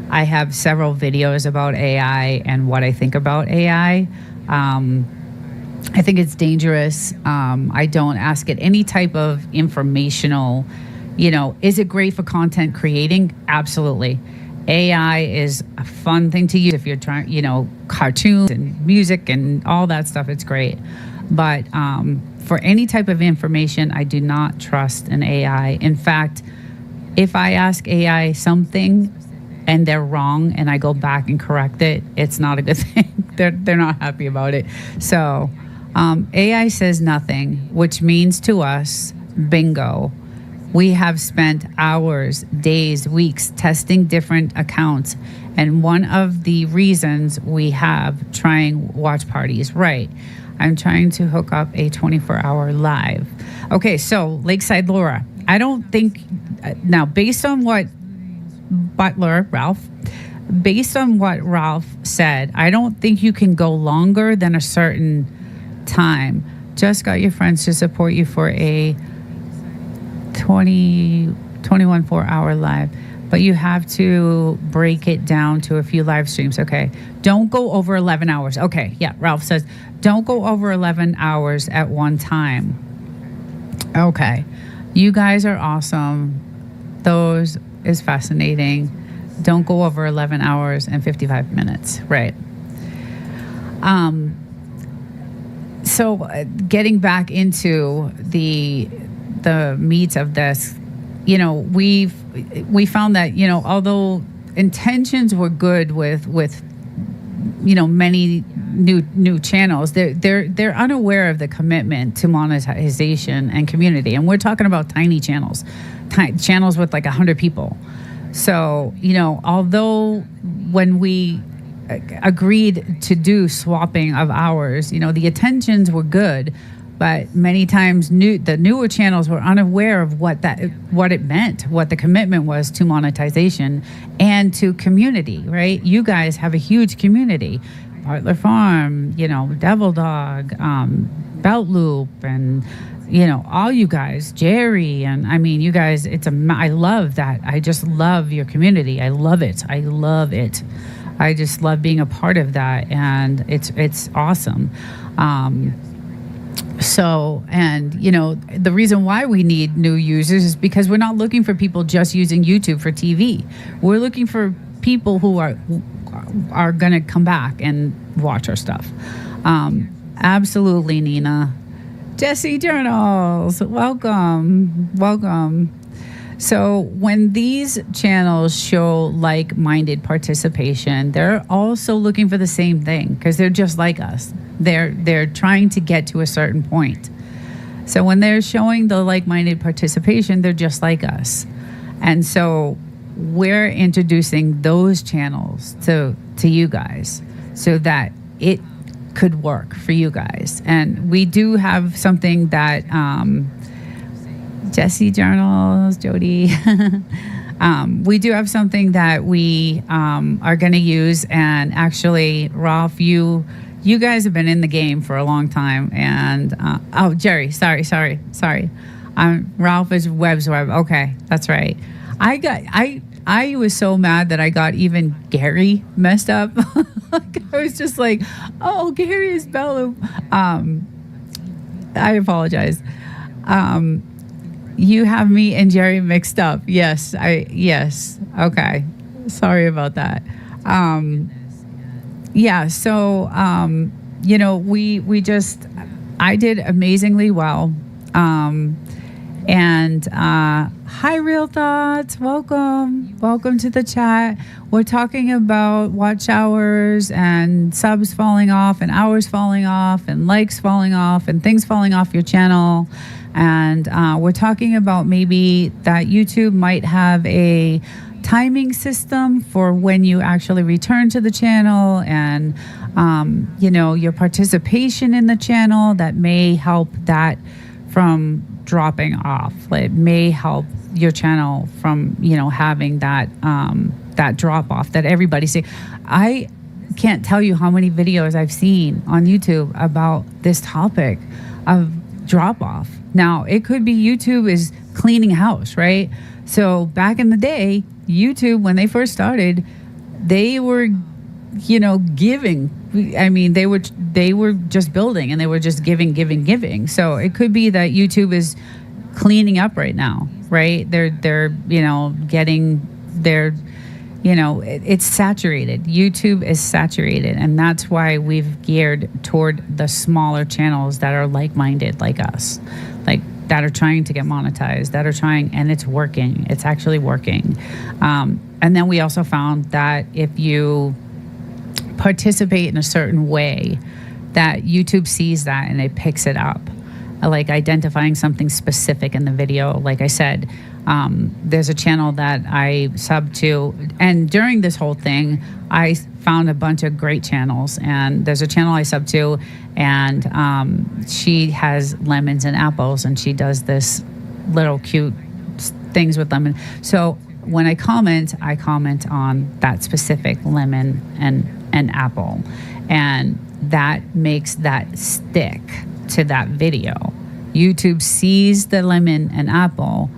I have several videos about AI and what I think about AI. I think it's dangerous. I don't ask it any type of informational, is it great for content creating? Absolutely. AI is a fun thing to use if you're trying, cartoons and music and all that stuff. It's great. But for any type of information, I do not trust an AI. In fact, if I ask AI something and they're wrong and I go back and correct it, it's not a good thing. They're not happy about it. So AI says nothing, which means to us, bingo. We have spent hours, days, weeks testing different accounts. And one of the reasons we have trying watch parties, right? I'm trying to hook up a 24-hour live. Okay, so Lakeside Laura, I don't think, now based on what Ralph said, I don't think you can go longer than a certain time. Just got your friends to support you for a 21 4-hour live, but you have to break it down to a few live streams. Okay, don't go over 11 hours. Okay, yeah, Ralph says don't go over 11 hours at one time. Okay, you guys are awesome. Those is fascinating. Don't go over 11 hours and 55 minutes. Right. So getting back into the meat of this, we found that, although intentions were good with many new channels, they're unaware of the commitment to monetization and community. And we're talking about tiny channels with like 100 people. So, although when we agreed to do swapping of hours, the intentions were good, but many times the newer channels were unaware of what it meant, what the commitment was to monetization and to community, right? You guys have a huge community. Bartler Farm, Devil Dog, Belt Loop, and all you guys, Jerry, and I mean, you guys, I love that. I just love your community. I love it. I just love being a part of that, and it's awesome. So, and the reason why we need new users is because we're not looking for people just using YouTube for TV. We're looking for people who are going to come back and watch our stuff. Absolutely, Nina. Jesse Journals, welcome. So when these channels show like-minded participation, they're also looking for the same thing because they're just like us. They're trying to get to a certain point. So when they're showing the like-minded participation, they're just like us. And so we're introducing those channels to you guys so that it could work for you guys. And we do have something that Jesse Journals, Jody. We do have something that we are going to use. And actually, Rolf, you guys have been in the game for a long time. And Jerry, sorry. Rolf is Web's Web. Okay, that's right. I was so mad that I got even Gary messed up. I was just like, oh, Gary is Bellu. I apologize. You have me and Jerry mixed up. Yes. Okay. Sorry about that. So, I did amazingly well. Hi, Real Thoughts. Welcome to the chat. We're talking about watch hours and subs falling off and hours falling off and likes falling off and things falling off your channel. And we're talking about maybe that YouTube might have a timing system for when you actually return to the channel and, your participation in the channel that may help that from dropping off. It may help your channel from, having that drop off that everybody see. I can't tell you how many videos I've seen on YouTube about this topic of drop off. Now, it could be YouTube is cleaning house, right? So back in the day, YouTube, when they first started, they were, giving. I mean, they were just building and they were just giving. So it could be that YouTube is cleaning up right now, right? They're getting their, it's saturated. YouTube is saturated, and that's why we've geared toward the smaller channels that are like-minded, like us, that are trying to get monetized, and it's working. It's actually working. And then we also found that if you participate in a certain way, that YouTube sees that and it picks it up, like identifying something specific in the video. Like I said, there's a channel that I sub to, and during this whole thing, I found a bunch of great channels, and there's a channel I sub to, and she has lemons and apples, and she does this little cute things with lemon. So when I comment on that specific lemon and apple, and that makes that stick to that video. YouTube sees the lemon and apple,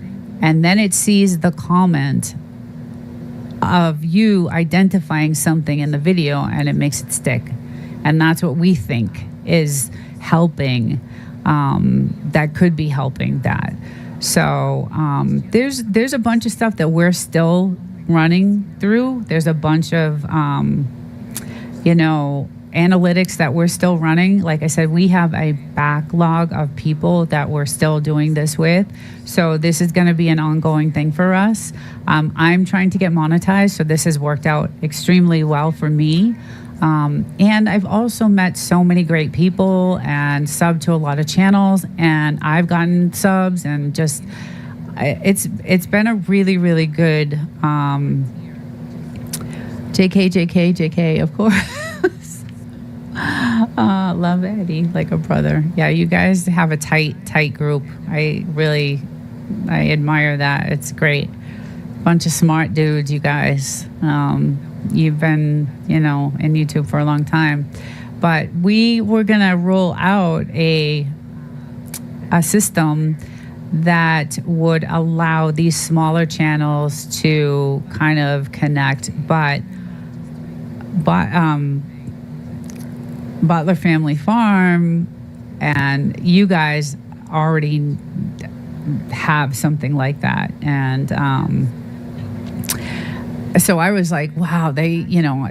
and then it sees the comment of you identifying something in the video, and it makes it stick. And that's what we think is helping, that could be helping that. So there's a bunch of stuff that we're still running through. There's a bunch of, analytics that we're still running. Like I said, we have a backlog of people that we're still doing this with. So this is going to be an ongoing thing for us. I'm trying to get monetized, so this has worked out extremely well for me. And I've also met so many great people and subbed to a lot of channels, and I've gotten subs, and just it's been a really, really good JK, of course. Love Eddie like a brother. Yeah, you guys have a tight group. I admire that. It's great. Bunch of smart dudes, you guys. You've been, in YouTube for a long time. But we were going to roll out a system that would allow these smaller channels to kind of connect, but Butler Family Farm, and you guys already have something like that. And so I was like, wow, they,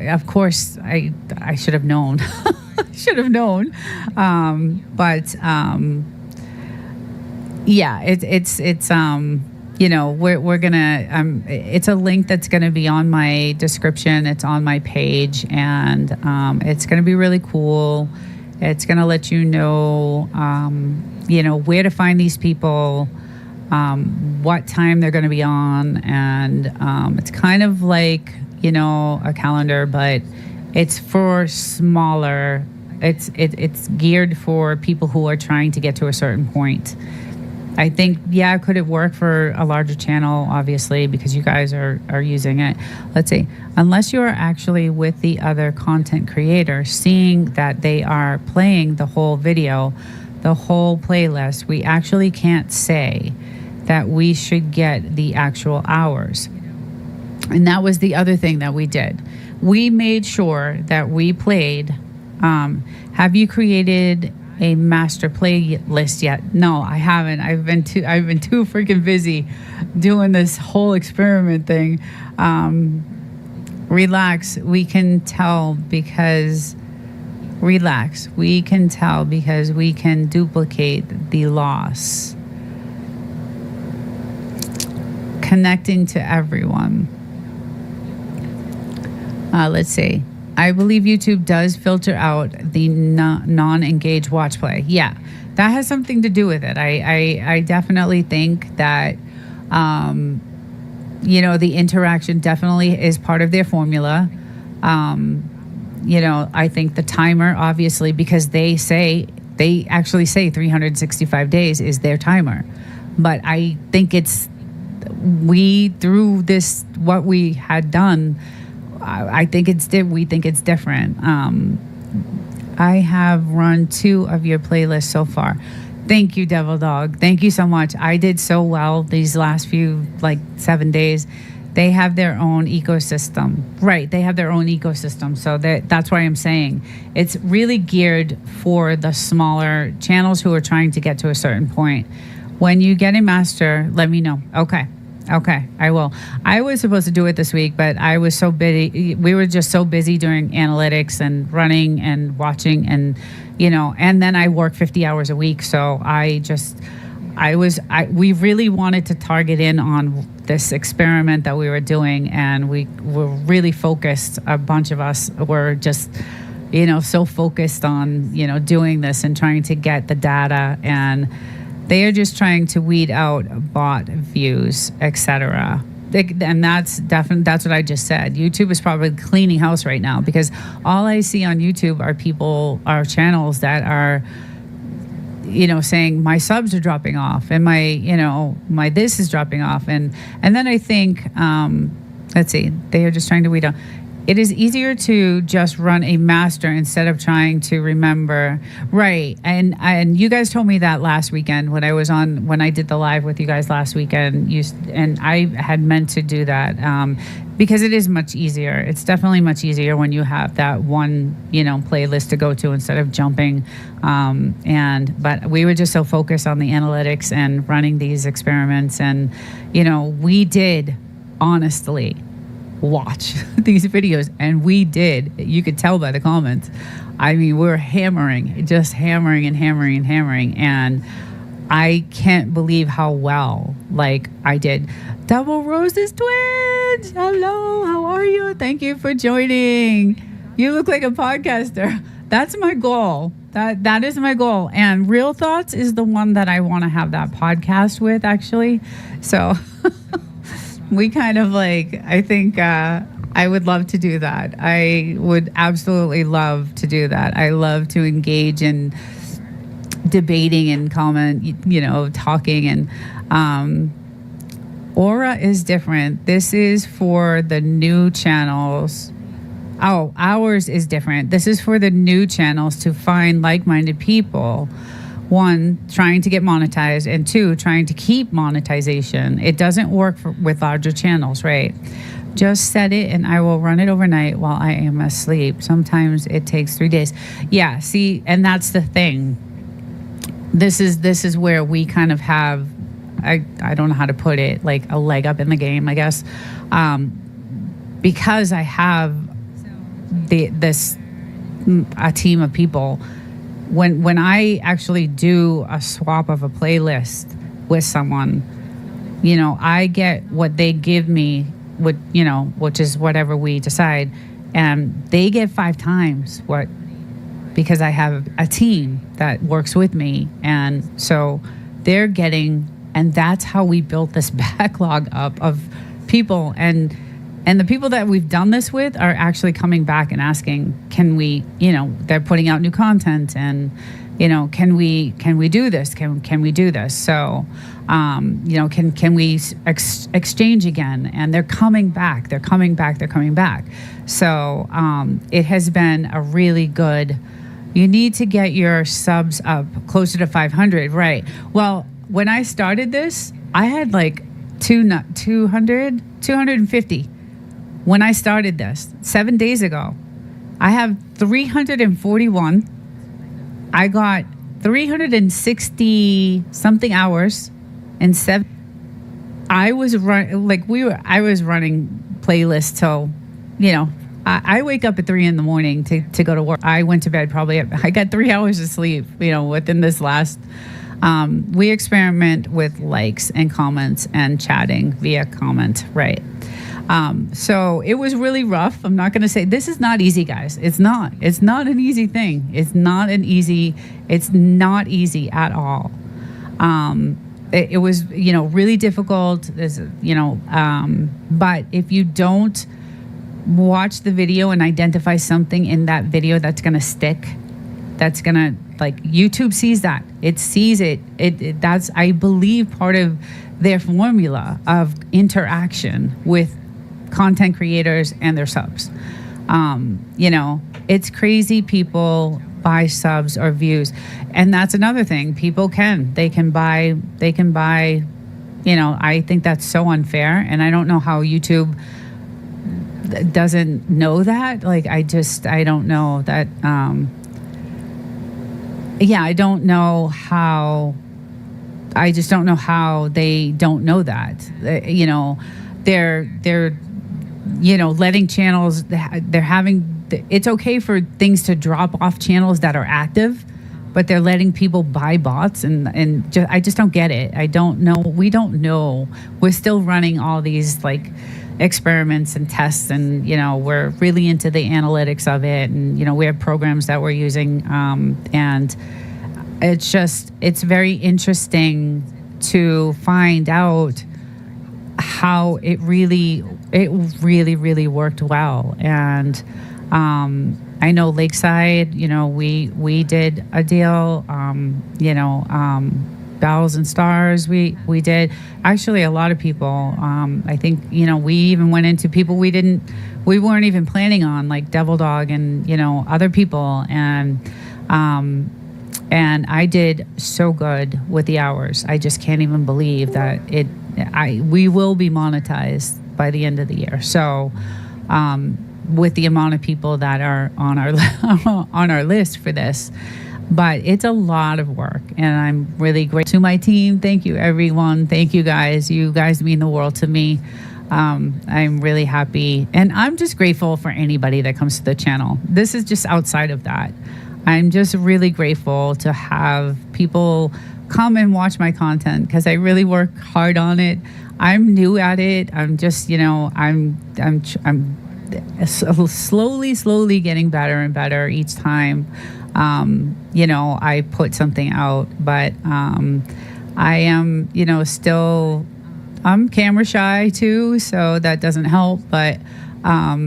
of course I should have known. Should have known. Yeah, it's we're gonna, it's a link that's gonna be on my description. It's on my page, and it's gonna be really cool. It's gonna let you know, where to find these people, what time they're gonna be on, and it's kind of like, a calendar, but it's for smaller. It's geared for people who are trying to get to a certain point. I think, could it work for a larger channel? Obviously, because you guys are using it. Let's see. Unless you are actually with the other content creator, seeing that they are playing the whole video, the whole playlist, we actually can't say that we should get the actual hours. And that was the other thing that we did. We made sure that we played. Have you created a master playlist yet? No, I haven't. I've been too freaking busy doing this whole experiment thing. Relax. We can tell because we can duplicate the loss. Connecting to everyone. Let's see. I believe YouTube does filter out the non-engaged watch play. Yeah, that has something to do with it. I definitely think that, the interaction definitely is part of their formula. I think the timer, obviously, because they actually say 365 days is their timer. But I think through this, what we had done, we think it's different. I have run 2 of your playlists so far. Thank you, Devil Dog. Thank you so much. I did so well these last few, 7 days. They have their own ecosystem. Right, they have their own ecosystem. So that's why I'm saying it's really geared for the smaller channels who are trying to get to a certain point. When you get a master, let me know. Okay, I will. I was supposed to do it this week, but I was so busy. We were just so busy doing analytics and running and watching, and and then I work 50 hours a week. So we really wanted to target in on this experiment that we were doing, and we were really focused. A bunch of us were just, so focused on, doing this and trying to get the data, and they are just trying to weed out bot views, etc. And that's what I just said. YouTube is probably cleaning house right now, because all I see on YouTube are channels that are, saying my subs are dropping off, and my this is dropping off, and then I think, let's see, they are just trying to weed out. It is easier to just run a master instead of trying to remember. Right. And you guys told me that last weekend when I did the live with you guys last weekend, and I had meant to do that, because it is much easier. It's definitely much easier when you have that one, playlist to go to instead of jumping. But we were just so focused on the analytics and running these experiments. And, we did honestly watch these videos, and we did. You could tell by the comments. I mean, we're hammering, and I can't believe how well I did. Double Roses Twins, hello, how are you? Thank you for joining. You look like a podcaster. That's my goal. That is my goal. And Real Thoughts is the one that I want to have that podcast with, actually. So we kind of I think I would love to do that. I would absolutely love to do that. I love to engage in debating and talking. And Aura is different. This is for the new channels. Oh, ours is different. This is for the new channels to find like-minded people. 1, trying to get monetized, and 2, trying to keep monetization. It doesn't work with larger channels, right? just set it and I will run it overnight while I am asleep. Sometimes it takes 3 days. Yeah, see, and that's the thing. This is where we kind of have, I don't know how to put it, like a leg up in the game, I guess, because I have a team of people. When I actually do a swap of a playlist with someone, I get what they give me, which is whatever we decide, and they get 5 times what, because I have a team that works with me, and so they're getting, and that's how we built this backlog up of people, and the people that we've done this with are actually coming back and asking, can we, they're putting out new content, and can we do this? Can we do this? So, can we exchange again? And they're coming back. They're coming back. They're coming back. So it has been a really good. You need to get your subs up closer to 500, right? Well, when I started this, I had like 250. When I started this 7 days ago, I have 341. I got 360 something hours and 7. I was running playlists till, I wake up at 3 a.m. to go to work. I went to bed I got 3 hours of sleep, within this last. We experiment with likes and comments and chatting via comment, right? So it was really rough. I'm not going to say this is not easy, guys. It's not an easy thing. It's not easy at all. It was, really difficult. But if you don't watch the video and identify something in that video that's going to stick, that's going to, YouTube sees that. It sees it. That's, I believe, part of their formula of interaction with content creators and their subs. It's crazy. People buy subs or views, and that's another thing. People can buy. I think that's so unfair, and I don't know how YouTube doesn't know that. I don't know that. I don't know how. I just don't know how they don't know that. They're letting channels, they're having, it's okay for things to drop off channels that are active, but they're letting people buy bots, and I just don't get it. I don't know. We don't know. We're still running all these experiments and tests, and we're really into the analytics of it, and we have programs that we're using, and it's very interesting to find out how it really worked well. And I know Lakeside, we did a deal, Bells and Stars, we did. Actually, a lot of people, I think, we even went into people we weren't even planning on, like Devil Dog and, other people. And I did so good with the hours. I just can't even believe that we will be monetized by the end of the year. So, with the amount of people that are on our list for this, but it's a lot of work, and I'm really grateful to my team. Thank you, everyone. Thank you, guys. You guys mean the world to me. I'm really happy, and I'm just grateful for anybody that comes to the channel. This is just outside of that. I'm just really grateful to have people come and watch my content, because I really work hard on it. I'm new at it. I'm just, I'm slowly getting better and better each time. I put something out, but I am, still, I'm camera shy too, so that doesn't help. But I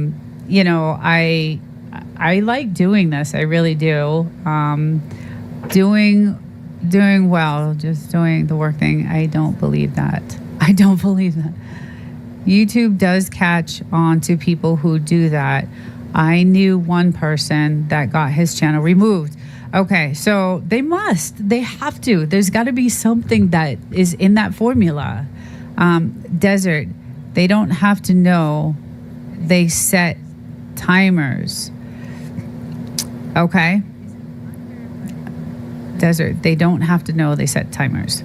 like doing this. I really do. Doing well, just doing the work thing. I don't believe that. YouTube does catch on to people who do that. I knew one person that got his channel removed. Okay, so they have to. There's got to be something that is in that formula. Desert, they don't have to know they set timers. Okay? Desert, they don't have to know they set timers.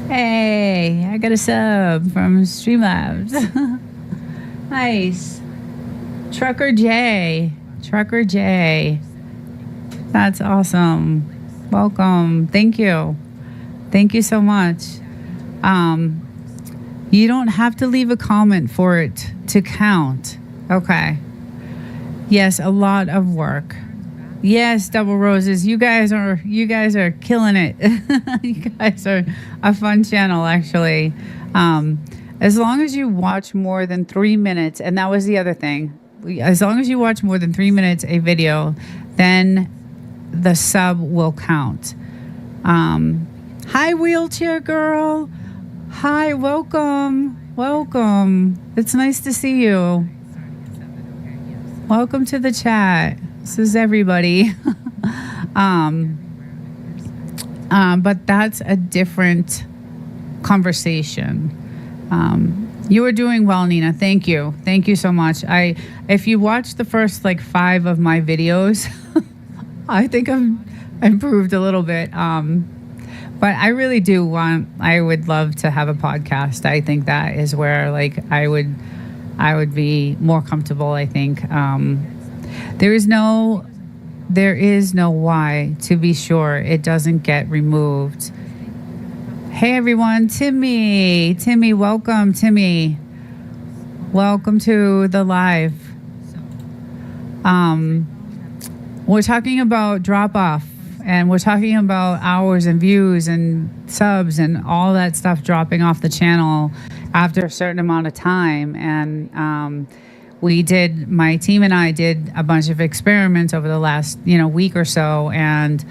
Hey, I got a sub from Streamlabs. Nice. Trucker J. That's awesome. Welcome. Thank you. Thank you so much. You don't have to leave a comment for it to count. Okay. Yes, a lot of work. Yes, Double Roses. You guys are killing it. You guys are a fun channel, actually. As long as you watch more than 3 minutes, and that was the other thing. As long as you watch more than 3 minutes a video, then the sub will count. Hi, wheelchair girl. Hi, welcome. It's nice to see you. Welcome to the chat. This is everybody. But that's a different conversation. You are doing well, Nina. Thank you so much. If you watch the first 5 of my videos, I think I've improved a little bit. But I really do I would love to have a podcast. I think that is where I would be more comfortable, I think. There is no why to be sure it doesn't get removed. Hey everyone, Timmy, welcome, Timmy. Welcome to the live. We're talking about drop off, and we're talking about hours and views and subs and all that stuff dropping off the channel after a certain amount of time. And my team and I did a bunch of experiments over the last, week or so. And,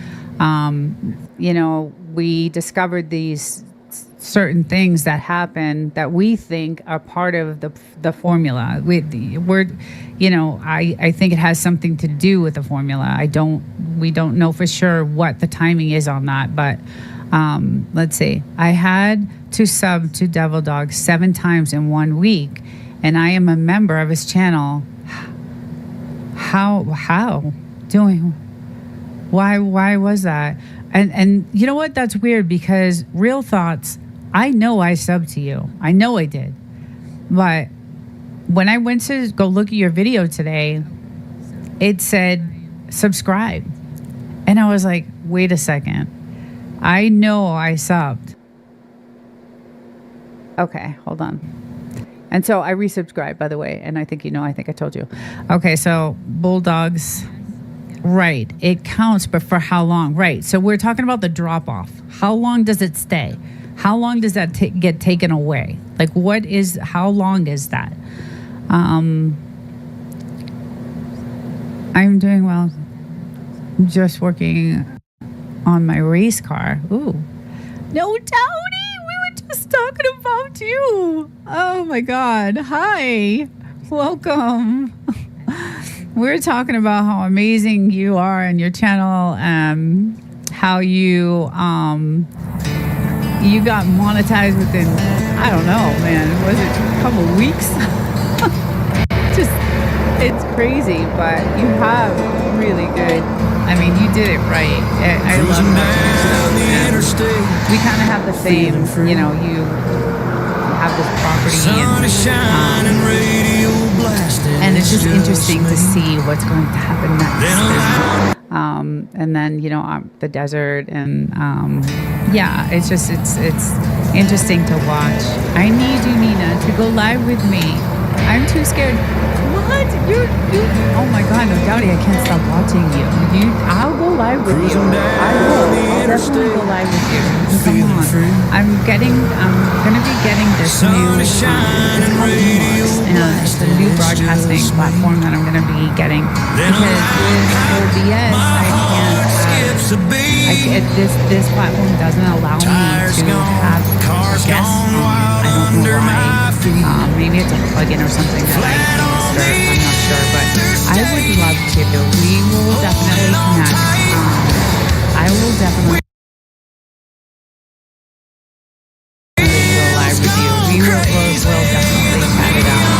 we discovered these certain things that happen that we think are part of the formula. I think it has something to do with the formula. We don't know for sure what the timing is on that, but let's see. I had to sub to Devil Dog 7 times in 1 week, and I am a member of his channel. How why was that? And you know what? That's weird, because Real Thoughts, I know I subbed to you. I know I did. But when I went to go look at your video today, it said subscribe. And I was like, wait a second. I know I subbed. Okay, hold on. And so I resubscribed, by the way. And I think I told you. Okay, so Bulldogs. Right. It counts, but for how long? Right. So we're talking about the drop off. How long does it stay? How long does that get taken away? How long is that? I'm doing well. I'm just working on my race car. Ooh. No, Tony, we were just talking about you. Oh my God. Hi. Welcome. We're talking about how amazing you are and your channel, how you got monetized within, I don't know, man, was it a couple weeks? It's crazy, but you have really good, you did it right. I love that stuff. We kind of have the same, you have this property, and it's just interesting to see what's going to happen next. And then the desert, and it's interesting to watch. I need you, Nina, to go live with me. I'm too scared. What? You? Oh my God, no, Dowdy, I can't stop watching you. I'll go live with you. I will. I'll definitely go live with you. Come on. I'm gonna be getting this new, it's called Emos, and it's a new broadcasting platform that I'm gonna be getting, because with OBS, this platform doesn't allow me to have guests on. I don't know why. Maybe it's a plugin or something that I used, or I'm not sure, but I would love to. We will definitely connect. I will definitely go live with you. We'll definitely chat it out.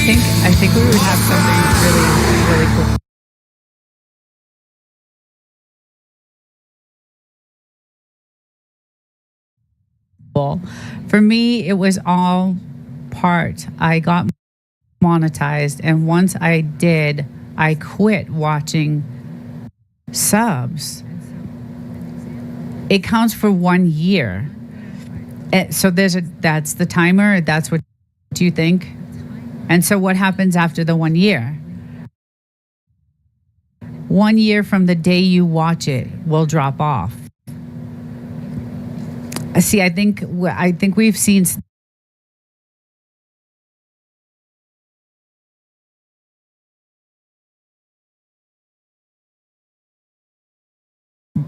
I think we would have something really, really cool. For me, it was all part. I got monetized, and once I did, I quit watching subs. It counts for 1 year. So that's the timer. That's what you think. And so what happens after the 1 year? 1 year from the day you watch it will drop off. See, I think we've seen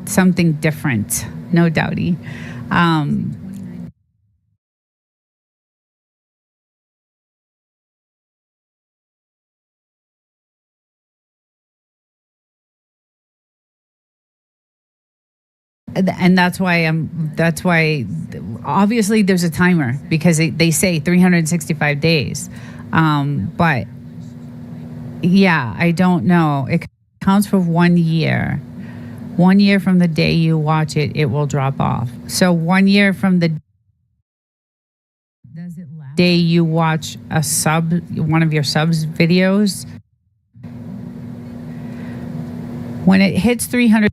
something different, no doubty. Um, and that's why obviously there's a timer because they say 365 days. But yeah, I don't know. It counts for 1 year. 1 year from the day you watch it, it will drop off. So 1 year from the day you watch one of your subs videos, when it hits 300